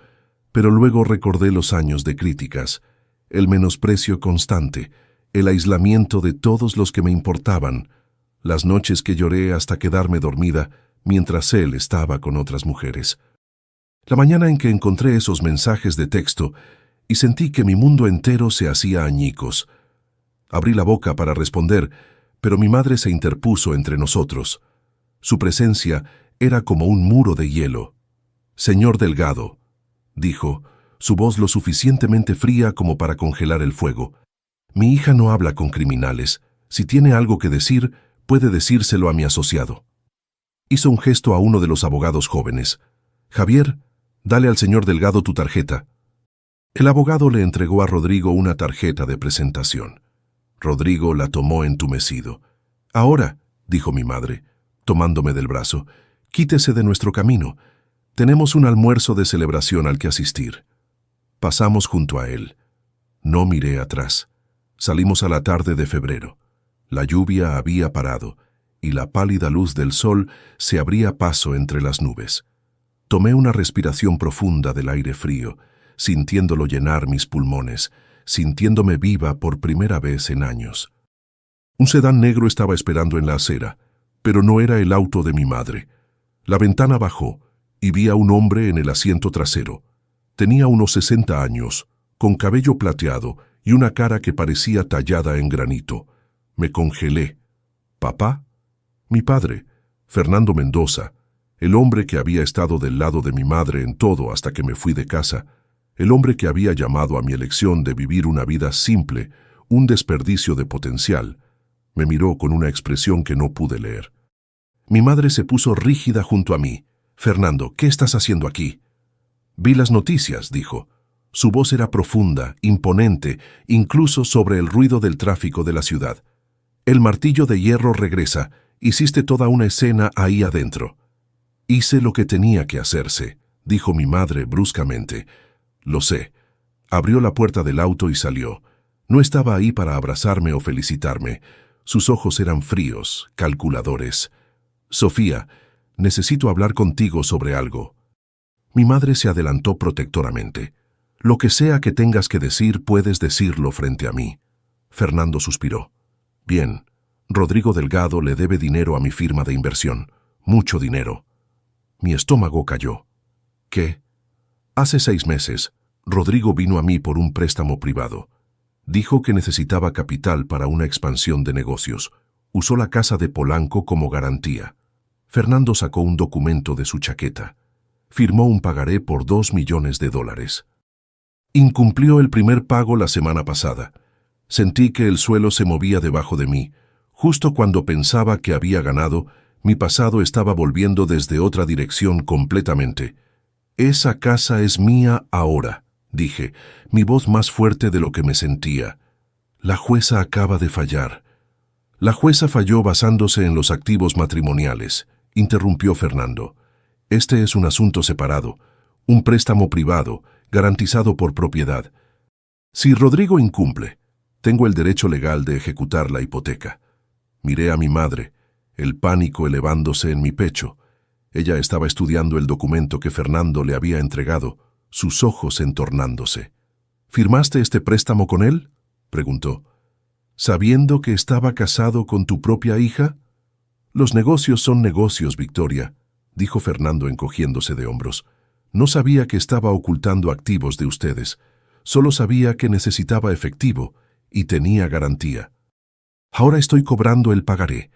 Pero luego recordé los años de críticas, el menosprecio constante, el aislamiento de todos los que me importaban, las noches que lloré hasta quedarme dormida mientras él estaba con otras mujeres. La mañana en que encontré esos mensajes de texto y sentí que mi mundo entero se hacía añicos. Abrí la boca para responder, pero mi madre se interpuso entre nosotros. Su presencia era como un muro de hielo. «Señor Delgado», dijo, su voz lo suficientemente fría como para congelar el fuego. «Mi hija no habla con criminales. Si tiene algo que decir, puede decírselo a mi asociado». Hizo un gesto a uno de los abogados jóvenes. «Javier, dale al señor Delgado tu tarjeta». El abogado le entregó a Rodrigo una tarjeta de presentación. Rodrigo la tomó entumecido. «Ahora», dijo mi madre, tomándome del brazo, «quítese de nuestro camino. Tenemos un almuerzo de celebración al que asistir». Pasamos junto a él. No miré atrás. Salimos a la tarde de febrero. La lluvia había parado, y la pálida luz del sol se abría paso entre las nubes. Tomé una respiración profunda del aire frío, sintiéndolo llenar mis pulmones, sintiéndome viva por primera vez en años. Un sedán negro estaba esperando en la acera, pero no era el auto de mi madre. La ventana bajó, y vi a un hombre en el asiento trasero. Tenía unos 60 años, con cabello plateado y una cara que parecía tallada en granito. Me congelé. ¿Papá? Mi padre. Fernando Mendoza, el hombre que había estado del lado de mi madre en todo hasta que me fui de casa, el hombre que había llamado a mi elección de vivir una vida simple, un desperdicio de potencial, me miró con una expresión que no pude leer. Mi madre se puso rígida junto a mí. «Fernando, ¿qué estás haciendo aquí?» «Vi las noticias», dijo. Su voz era profunda, imponente, incluso sobre el ruido del tráfico de la ciudad. «El martillo de hierro regresa. Hiciste toda una escena ahí adentro». «Hice lo que tenía que hacerse», dijo mi madre bruscamente. «Lo sé». Abrió la puerta del auto y salió. No estaba ahí para abrazarme o felicitarme. Sus ojos eran fríos, calculadores. «Sofía, necesito hablar contigo sobre algo». Mi madre se adelantó protectoramente. «Lo que sea que tengas que decir, puedes decirlo frente a mí». Fernando suspiró. «Bien, Rodrigo Delgado le debe dinero a mi firma de inversión. Mucho dinero». Mi estómago cayó. «¿Qué?» «Hace 6 meses, Rodrigo vino a mí por un préstamo privado. Dijo que necesitaba capital para una expansión de negocios. Usó la casa de Polanco como garantía». Fernando sacó un documento de su chaqueta. Firmó un pagaré por $2 millones. Incumplió el primer pago la semana pasada. Sentí que el suelo se movía debajo de mí. Justo cuando pensaba que había ganado, mi pasado estaba volviendo desde otra dirección completamente. «Esa casa es mía ahora», dije, mi voz más fuerte de lo que me sentía. «La jueza acaba de fallar». «La jueza falló basándose en los activos matrimoniales», interrumpió Fernando. «Este es un asunto separado, un préstamo privado, garantizado por propiedad. Si Rodrigo incumple, tengo el derecho legal de ejecutar la hipoteca». Miré a mi madre, el pánico elevándose en mi pecho. Ella estaba estudiando el documento que Fernando le había entregado, sus ojos entornándose. «¿Firmaste este préstamo con él?», preguntó. «¿Sabiendo que estaba casado con tu propia hija?» «Los negocios son negocios, Victoria», dijo Fernando encogiéndose de hombros. «No sabía que estaba ocultando activos de ustedes. Solo sabía que necesitaba efectivo y tenía garantía. Ahora estoy cobrando el pagaré».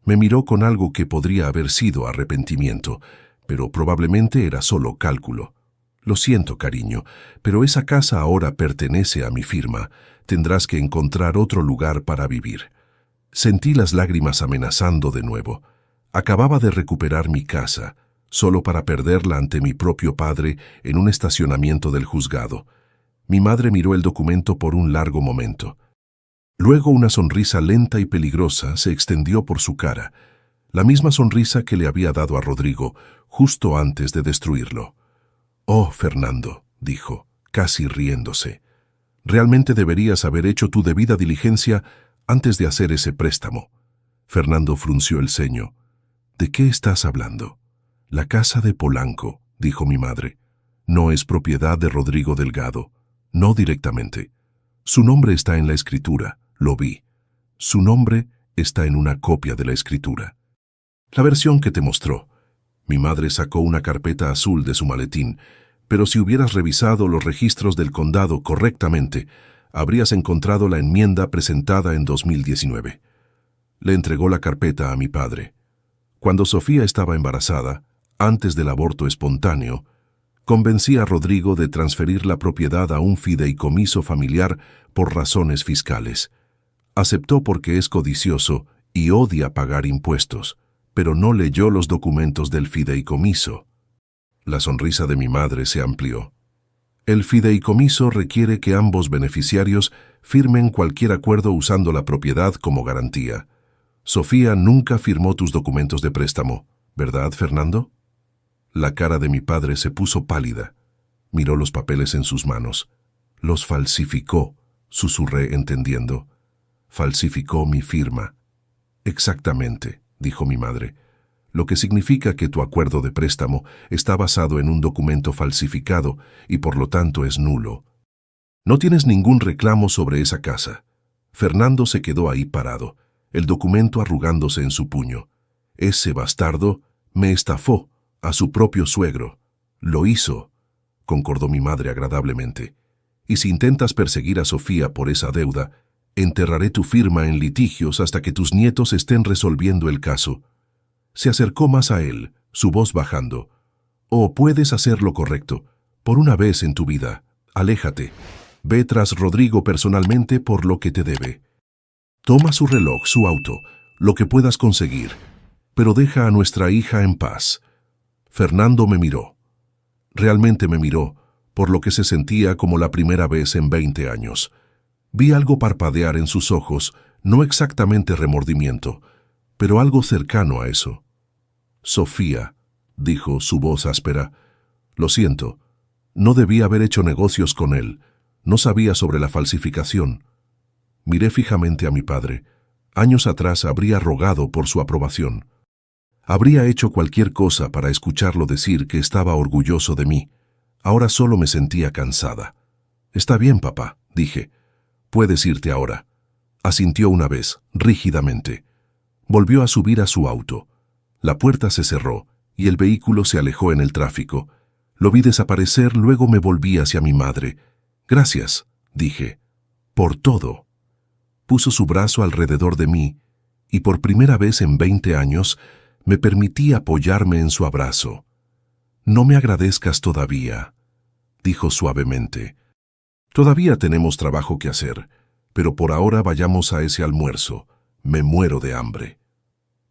Me miró con algo que podría haber sido arrepentimiento, pero probablemente era solo cálculo. «Lo siento, cariño, pero esa casa ahora pertenece a mi firma. Tendrás que encontrar otro lugar para vivir». Sentí las lágrimas amenazando de nuevo. Acababa de recuperar mi casa, solo para perderla ante mi propio padre en un estacionamiento del juzgado. Mi madre miró el documento por un largo momento. Luego una sonrisa lenta y peligrosa se extendió por su cara, la misma sonrisa que le había dado a Rodrigo justo antes de destruirlo. «Oh, Fernando», dijo, casi riéndose, «realmente deberías haber hecho tu debida diligencia antes de hacer ese préstamo». Fernando frunció el ceño. «¿De qué estás hablando?» «La casa de Polanco», dijo mi madre. «No es propiedad de Rodrigo Delgado. No directamente. Su nombre está en la escritura, lo vi. Su nombre está en una copia de la escritura. La versión que te mostró». Mi madre sacó una carpeta azul de su maletín, pero si hubieras revisado los registros del condado correctamente, habrías encontrado la enmienda presentada en 2019. Le entregó la carpeta a mi padre. Cuando Sofía estaba embarazada, antes del aborto espontáneo, convencí a Rodrigo de transferir la propiedad a un fideicomiso familiar por razones fiscales. Aceptó porque es codicioso y odia pagar impuestos, pero no leyó los documentos del fideicomiso. La sonrisa de mi madre se amplió. «El fideicomiso requiere que ambos beneficiarios firmen cualquier acuerdo usando la propiedad como garantía. Sofía nunca firmó tus documentos de préstamo, ¿verdad, Fernando?» La cara de mi padre se puso pálida. Miró los papeles en sus manos. «Los falsificó», susurré entendiendo. «Falsificó mi firma». «Exactamente», dijo mi madre, «lo que significa que tu acuerdo de préstamo está basado en un documento falsificado y por lo tanto es nulo. No tienes ningún reclamo sobre esa casa». Fernando se quedó ahí parado, el documento arrugándose en su puño. «Ese bastardo me estafó a su propio suegro. Lo hizo», concordó mi madre agradablemente. «Y si intentas perseguir a Sofía por esa deuda, enterraré tu firma en litigios hasta que tus nietos estén resolviendo el caso». Se acercó más a él, su voz bajando. «Oh, puedes hacer lo correcto. Por una vez en tu vida, aléjate. Ve tras Rodrigo personalmente por lo que te debe. Toma su reloj, su auto, lo que puedas conseguir, pero deja a nuestra hija en paz». Fernando me miró. Realmente me miró, por lo que se sentía como la primera vez en 20 años. Vi algo parpadear en sus ojos, no exactamente remordimiento, pero algo cercano a eso. «Sofía», dijo, su voz áspera, «lo siento. No debí haber hecho negocios con él. No sabía sobre la falsificación». Miré fijamente a mi padre. Años atrás habría rogado por su aprobación. Habría hecho cualquier cosa para escucharlo decir que estaba orgulloso de mí. Ahora solo me sentía cansada. «Está bien, papá», dije. «Puedes irte ahora». Asintió una vez, rígidamente. Volvió a subir a su auto. La puerta se cerró y el vehículo se alejó en el tráfico. Lo vi desaparecer, luego me volví hacia mi madre. «Gracias», dije, «por todo». Puso su brazo alrededor de mí y por primera vez en 20 años me permití apoyarme en su abrazo. «No me agradezcas todavía», dijo suavemente. «Todavía tenemos trabajo que hacer, pero por ahora vayamos a ese almuerzo. Me muero de hambre».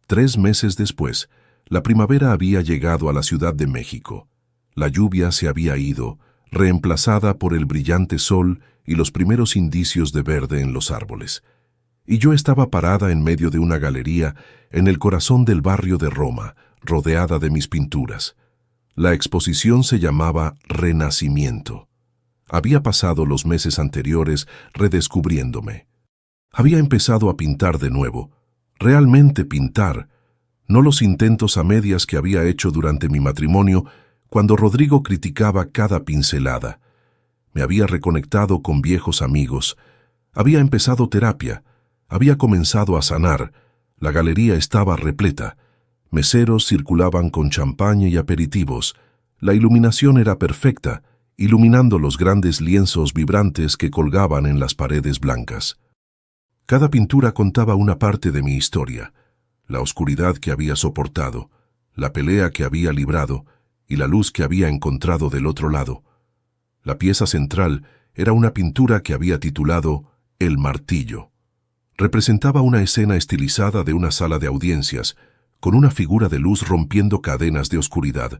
3 meses después, la primavera había llegado a la Ciudad de México. La lluvia se había ido, reemplazada por el brillante sol y los primeros indicios de verde en los árboles. Y yo estaba parada en medio de una galería en el corazón del barrio de Roma, rodeada de mis pinturas. La exposición se llamaba Renacimiento. Había pasado los meses anteriores redescubriéndome. Había empezado a pintar de nuevo, realmente pintar, no los intentos a medias que había hecho durante mi matrimonio cuando Rodrigo criticaba cada pincelada. Me había reconectado con viejos amigos, había empezado terapia, había comenzado a sanar, la galería estaba repleta, meseros circulaban con champaña y aperitivos, la iluminación era perfecta, iluminando los grandes lienzos vibrantes que colgaban en las paredes blancas. Cada pintura contaba una parte de mi historia, la oscuridad que había soportado, la pelea que había librado y la luz que había encontrado del otro lado. La pieza central era una pintura que había titulado El martillo. Representaba una escena estilizada de una sala de audiencias, con una figura de luz rompiendo cadenas de oscuridad.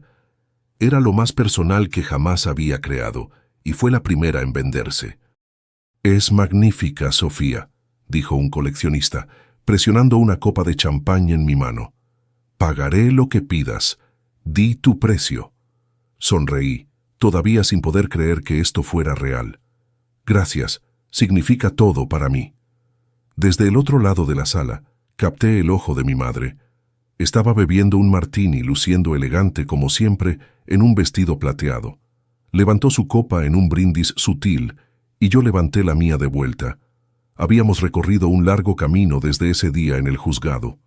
Era lo más personal que jamás había creado, y fue la primera en venderse. «Es magnífica, Sofía», dijo un coleccionista, presionando una copa de champaña en mi mano. «Pagaré lo que pidas. Di tu precio». Sonreí, todavía sin poder creer que esto fuera real. «Gracias, significa todo para mí». Desde el otro lado de la sala, capté el ojo de mi madre. Estaba bebiendo un martini, luciendo elegante como siempre, en un vestido plateado. Levantó su copa en un brindis sutil, y yo levanté la mía de vuelta. Habíamos recorrido un largo camino desde ese día en el juzgado.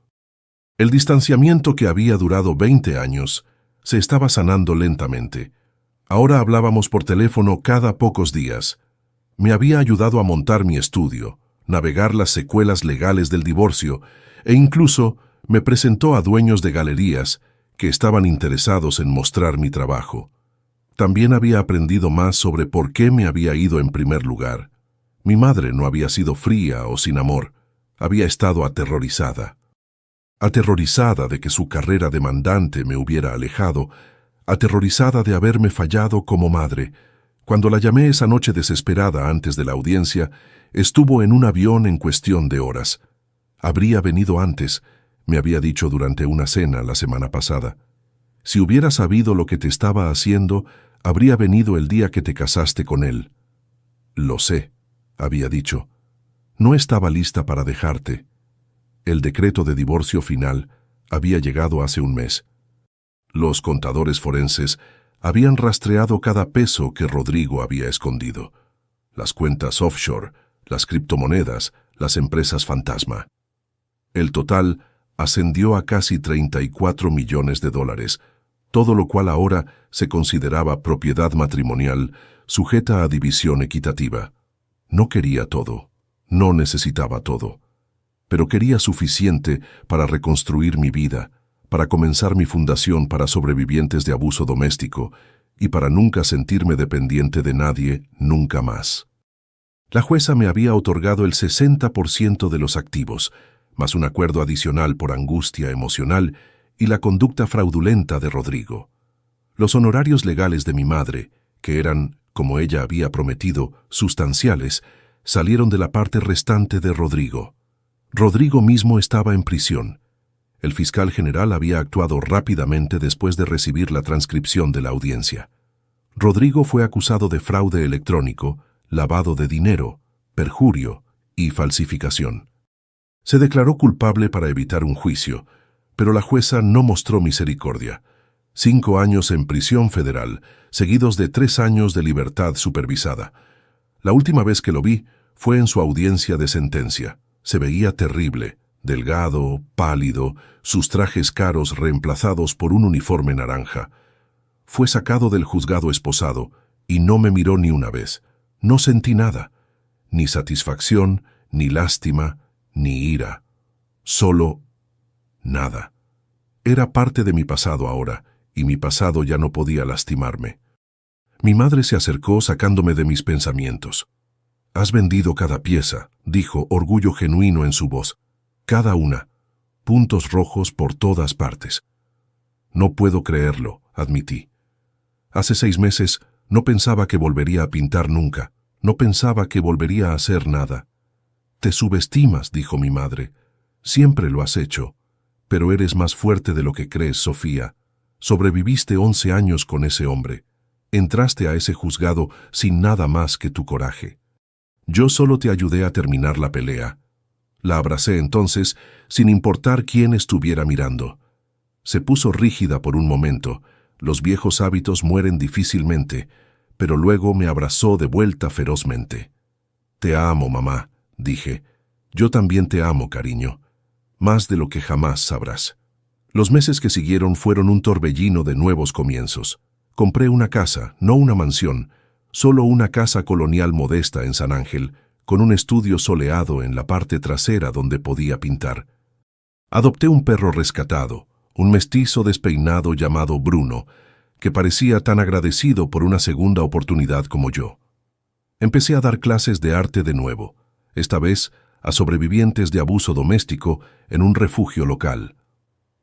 El distanciamiento que había durado 20 años se estaba sanando lentamente. Ahora hablábamos por teléfono cada pocos días. Me había ayudado a montar mi estudio, navegar las secuelas legales del divorcio, e incluso me presentó a dueños de galerías que estaban interesados en mostrar mi trabajo. También había aprendido más sobre por qué me había ido en primer lugar. Mi madre no había sido fría o sin amor, había estado aterrorizada. Aterrorizada de que su carrera demandante me hubiera alejado, aterrorizada de haberme fallado como madre. Cuando la llamé esa noche desesperada antes de la audiencia, estuvo en un avión en cuestión de horas. Habría venido antes, me había dicho durante una cena la semana pasada. Si hubiera sabido lo que te estaba haciendo, habría venido el día que te casaste con él. Lo sé, había dicho. No estaba lista para dejarte. El decreto de divorcio final había llegado hace un mes. Los contadores forenses habían rastreado cada peso que Rodrigo había escondido. Las cuentas offshore, las criptomonedas, las empresas fantasma. El total ascendió a casi 34 millones de dólares, todo lo cual ahora se consideraba propiedad matrimonial sujeta a división equitativa. No quería todo, no necesitaba todo, pero quería suficiente para reconstruir mi vida, para comenzar mi fundación para sobrevivientes de abuso doméstico y para nunca sentirme dependiente de nadie nunca más. La jueza me había otorgado el 60% de los activos, más un acuerdo adicional por angustia emocional y la conducta fraudulenta de Rodrigo. Los honorarios legales de mi madre, que eran, como ella había prometido, sustanciales, salieron de la parte restante de Rodrigo. Rodrigo mismo estaba en prisión. El fiscal general había actuado rápidamente después de recibir la transcripción de la audiencia. Rodrigo fue acusado de fraude electrónico, lavado de dinero, perjurio y falsificación. Se declaró culpable para evitar un juicio, pero la jueza no mostró misericordia. 5 años en prisión federal, seguidos de 3 años de libertad supervisada. La última vez que lo vi fue en su audiencia de sentencia. Se veía terrible, delgado, pálido, sus trajes caros reemplazados por un uniforme naranja. Fue sacado del juzgado esposado y no me miró ni una vez. No sentí nada, ni satisfacción, ni lástima, ni ira. Solo nada. Era parte de mi pasado ahora, y mi pasado ya no podía lastimarme. Mi madre se acercó sacándome de mis pensamientos. «Has vendido cada pieza», dijo, orgullo genuino en su voz. «Cada una. Puntos rojos por todas partes». «No puedo creerlo», admití. «Hace 6 meses no pensaba que volvería a pintar nunca. No pensaba que volvería a hacer nada». «Te subestimas», dijo mi madre. «Siempre lo has hecho. Pero eres más fuerte de lo que crees, Sofía. Sobreviviste 11 años con ese hombre. Entraste a ese juzgado sin nada más que tu coraje. Yo solo te ayudé a terminar la pelea». La abracé entonces, sin importar quién estuviera mirando. Se puso rígida por un momento. Los viejos hábitos mueren difícilmente, pero luego me abrazó de vuelta ferozmente. «Te amo, mamá», dije. «Yo también te amo, cariño. Más de lo que jamás sabrás». Los meses que siguieron fueron un torbellino de nuevos comienzos. Compré una casa, no una mansión, solo una casa colonial modesta en San Ángel, con un estudio soleado en la parte trasera donde podía pintar. Adopté un perro rescatado, un mestizo despeinado llamado Bruno, que parecía tan agradecido por una segunda oportunidad como yo. Empecé a dar clases de arte de nuevo, esta vez a sobrevivientes de abuso doméstico en un refugio local.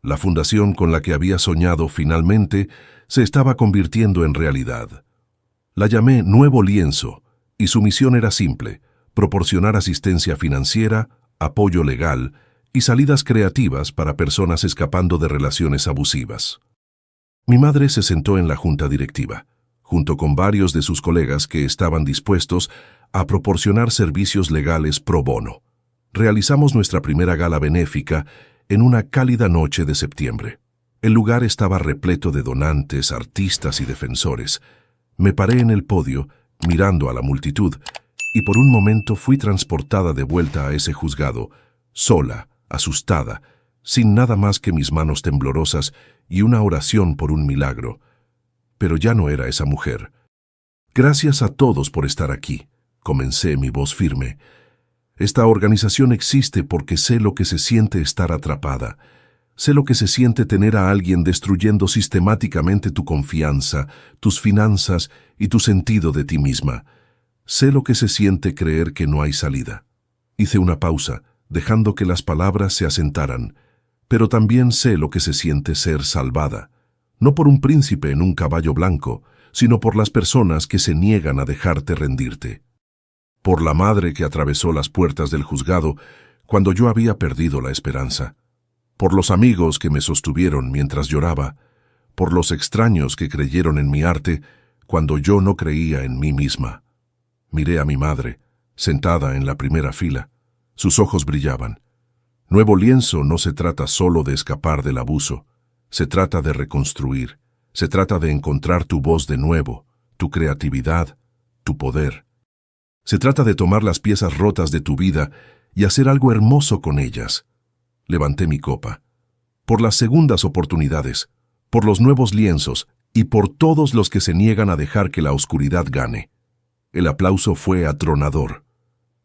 La fundación con la que había soñado finalmente se estaba convirtiendo en realidad. La llamé Nuevo Lienzo, y su misión era simple: proporcionar asistencia financiera, apoyo legal y salidas creativas para personas escapando de relaciones abusivas. Mi madre se sentó en la junta directiva, junto con varios de sus colegas que estaban dispuestos a proporcionar servicios legales pro bono. Realizamos nuestra primera gala benéfica en una cálida noche de septiembre. El lugar estaba repleto de donantes, artistas y defensores. Me paré en el podio, mirando a la multitud, y por un momento fui transportada de vuelta a ese juzgado, sola, asustada, sin nada más que mis manos temblorosas y una oración por un milagro. Pero ya no era esa mujer. «Gracias a todos por estar aquí», comencé, mi voz firme. «Esta organización existe porque sé lo que se siente estar atrapada. Sé lo que se siente tener a alguien destruyendo sistemáticamente tu confianza, tus finanzas y tu sentido de ti misma. Sé lo que se siente creer que no hay salida». Hice una pausa, dejando que las palabras se asentaran. «Pero también sé lo que se siente ser salvada, no por un príncipe en un caballo blanco, sino por las personas que se niegan a dejarte rendirte. Por la madre que atravesó las puertas del juzgado cuando yo había perdido la esperanza. Por los amigos que me sostuvieron mientras lloraba. Por los extraños que creyeron en mi arte cuando yo no creía en mí misma». Miré a mi madre, sentada en la primera fila. Sus ojos brillaban. Nuevo Lienzo no se trata solo de escapar del abuso. Se trata de reconstruir. Se trata de encontrar tu voz de nuevo, tu creatividad, tu poder. Se trata de tomar las piezas rotas de tu vida y hacer algo hermoso con ellas. Levanté mi copa. Por las segundas oportunidades, por los nuevos lienzos y por todos los que se niegan a dejar que la oscuridad gane. El aplauso fue atronador.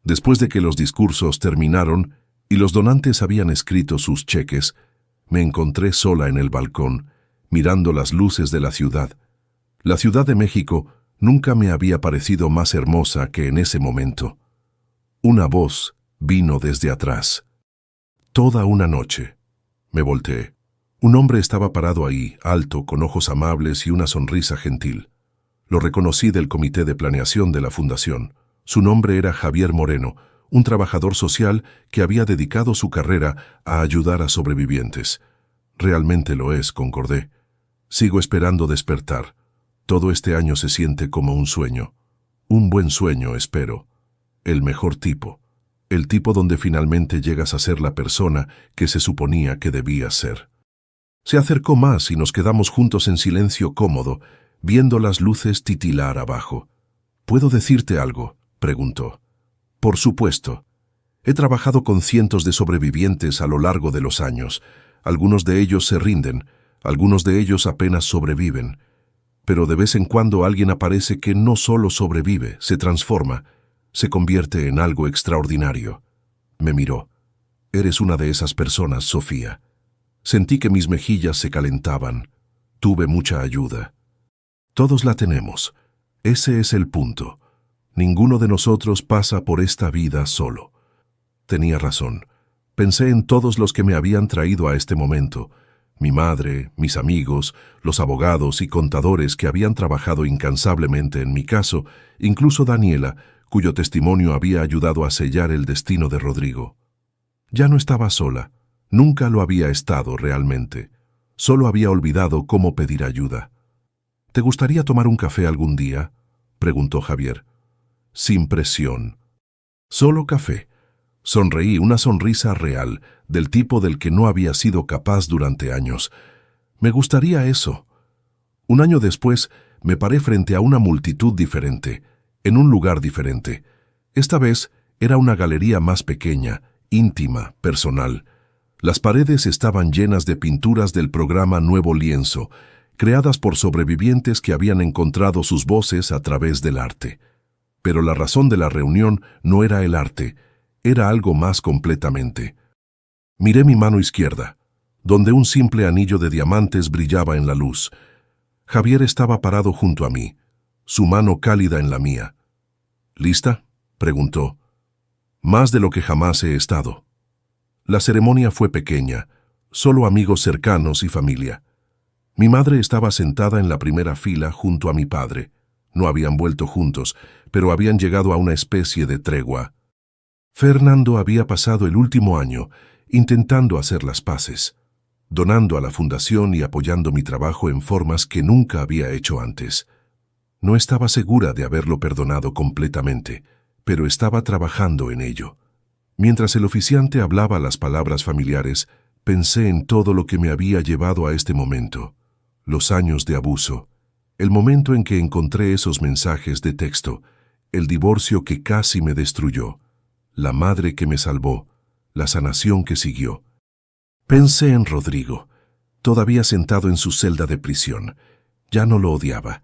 Después de que los discursos terminaron y los donantes habían escrito sus cheques, Me encontré sola en el balcón, mirando las luces de la ciudad. La Ciudad de México nunca me había parecido más hermosa que en ese momento. Una voz vino desde atrás. Toda una noche. Me volteé. Un hombre estaba parado ahí, alto, con ojos amables y una sonrisa gentil. Lo reconocí del comité de planeación de la fundación. Su nombre era Javier Moreno, un trabajador social que había dedicado su carrera a ayudar a sobrevivientes. Realmente lo es, concordé. Sigo esperando despertar. Todo este año se siente como un sueño. Un buen sueño, espero. El mejor tipo. El tipo donde finalmente llegas a ser la persona que se suponía que debías ser. Se acercó más y nos quedamos juntos en silencio cómodo, viendo las luces titilar abajo. ¿Puedo decirte algo?, preguntó. Por supuesto. He trabajado con cientos de sobrevivientes a lo largo de los años. Algunos de ellos se rinden, algunos de ellos apenas sobreviven. Pero de vez en cuando alguien aparece que no solo sobrevive, se transforma, se convierte en algo extraordinario. Me miró. Eres una de esas personas, Sofía. Sentí que mis mejillas se calentaban. Tuve mucha ayuda. Todos la tenemos. Ese es el punto. Ninguno de nosotros pasa por esta vida solo. Tenía razón. Pensé en todos los que me habían traído a este momento. Mi madre, mis amigos, los abogados y contadores que habían trabajado incansablemente en mi caso, incluso Daniela, cuyo testimonio había ayudado a sellar el destino de Rodrigo. Ya no estaba sola. Nunca lo había estado realmente. Solo había olvidado cómo pedir ayuda. ¿Te gustaría tomar un café algún día?, preguntó Javier. Sin presión. Solo café. Sonreí, una sonrisa real, del tipo del que no había sido capaz durante años. Me gustaría eso. Un año después, me paré frente a una multitud diferente, en un lugar diferente. Esta vez era una galería más pequeña, íntima, personal. Las paredes estaban llenas de pinturas del programa Nuevo Lienzo, creadas por sobrevivientes que habían encontrado sus voces a través del arte. Pero la razón de la reunión no era el arte, era algo más completamente. Miré mi mano izquierda, donde un simple anillo de diamantes brillaba en la luz. Javier estaba parado junto a mí, su mano cálida en la mía. ¿Lista?, preguntó. Más de lo que jamás he estado. La ceremonia fue pequeña, solo amigos cercanos y familia. Mi madre estaba sentada en la primera fila junto a mi padre. No habían vuelto juntos, pero habían llegado a una especie de tregua. Fernando había pasado el último año intentando hacer las paces, donando a la fundación y apoyando mi trabajo en formas que nunca había hecho antes. No estaba segura de haberlo perdonado completamente, pero estaba trabajando en ello. Mientras el oficiante hablaba las palabras familiares, pensé en todo lo que me había llevado a este momento. Los años de abuso, el momento en que encontré esos mensajes de texto, el divorcio que casi me destruyó, la madre que me salvó, la sanación que siguió. Pensé en Rodrigo, todavía sentado en su celda de prisión. Ya no lo odiaba.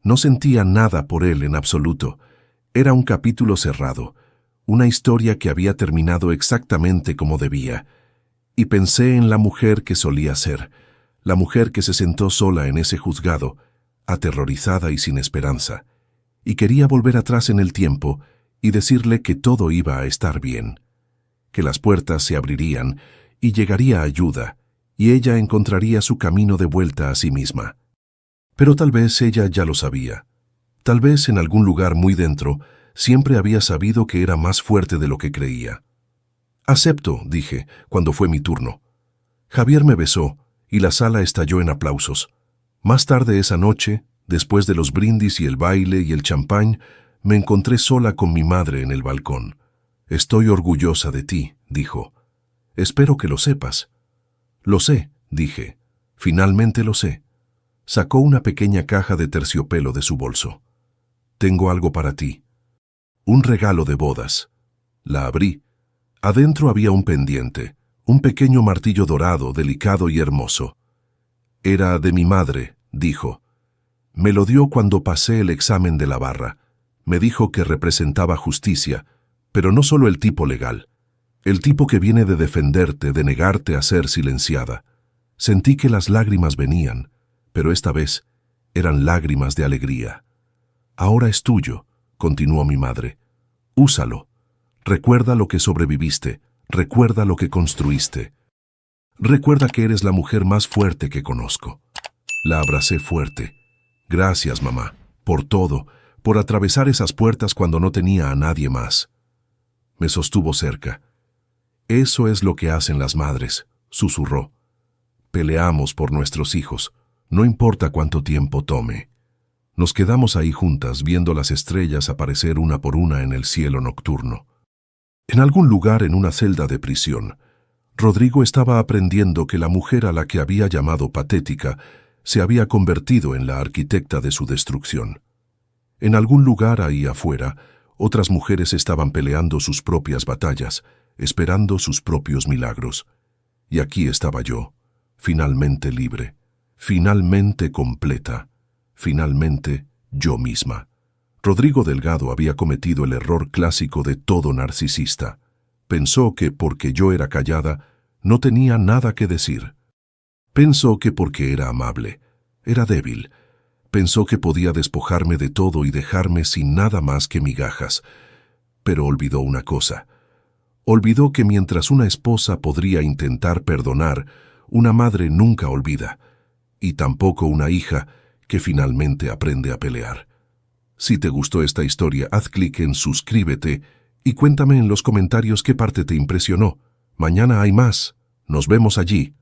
No sentía nada por él en absoluto. Era un capítulo cerrado, una historia que había terminado exactamente como debía. Y pensé en la mujer que solía ser, la mujer que se sentó sola en ese juzgado, aterrorizada y sin esperanza, y quería volver atrás en el tiempo y decirle que todo iba a estar bien, que las puertas se abrirían y llegaría ayuda, y ella encontraría su camino de vuelta a sí misma. Pero tal vez ella ya lo sabía. Tal vez en algún lugar muy dentro siempre había sabido que era más fuerte de lo que creía. «Acepto», dije, cuando fue mi turno. Javier me besó, y la sala estalló en aplausos. Más tarde esa noche, después de los brindis y el baile y el champán, me encontré sola con mi madre en el balcón. «Estoy orgullosa de ti», dijo. «Espero que lo sepas». «Lo sé», dije. «Finalmente lo sé». Sacó una pequeña caja de terciopelo de su bolso. «Tengo algo para ti. Un regalo de bodas». La abrí. Adentro había un pendiente, un pequeño martillo dorado, delicado y hermoso. «Era de mi madre», dijo. «Me lo dio cuando pasé el examen de la barra. Me dijo que representaba justicia, pero no solo el tipo legal, el tipo que viene de defenderte, de negarte a ser silenciada. Sentí que las lágrimas venían, pero esta vez eran lágrimas de alegría. Ahora es tuyo, continuó mi madre. Úsalo. Recuerda lo que sobreviviste, recuerda lo que construiste. Recuerda que eres la mujer más fuerte que conozco. La abracé fuerte. Gracias, mamá, por todo, por atravesar esas puertas cuando no tenía a nadie más. Me sostuvo cerca. Eso es lo que hacen las madres, susurró. Peleamos por nuestros hijos, no importa cuánto tiempo tome. Nos quedamos ahí juntas viendo las estrellas aparecer una por una en el cielo nocturno. En algún lugar en una celda de prisión, Rodrigo estaba aprendiendo que la mujer a la que había llamado patética se había convertido en la arquitecta de su destrucción. En algún lugar ahí afuera, otras mujeres estaban peleando sus propias batallas, esperando sus propios milagros. Y aquí estaba yo, finalmente libre, finalmente completa, finalmente yo misma. Rodrigo Delgado había cometido el error clásico de todo narcisista. Pensó que porque yo era callada, no tenía nada que decir. Pensó que porque era amable, era débil. Pensó que podía despojarme de todo y dejarme sin nada más que migajas. Pero olvidó una cosa. Olvidó que mientras una esposa podría intentar perdonar, una madre nunca olvida, y tampoco una hija que finalmente aprende a pelear. Si te gustó esta historia, haz clic en suscríbete y cuéntame en los comentarios qué parte te impresionó. Mañana hay más. Nos vemos allí.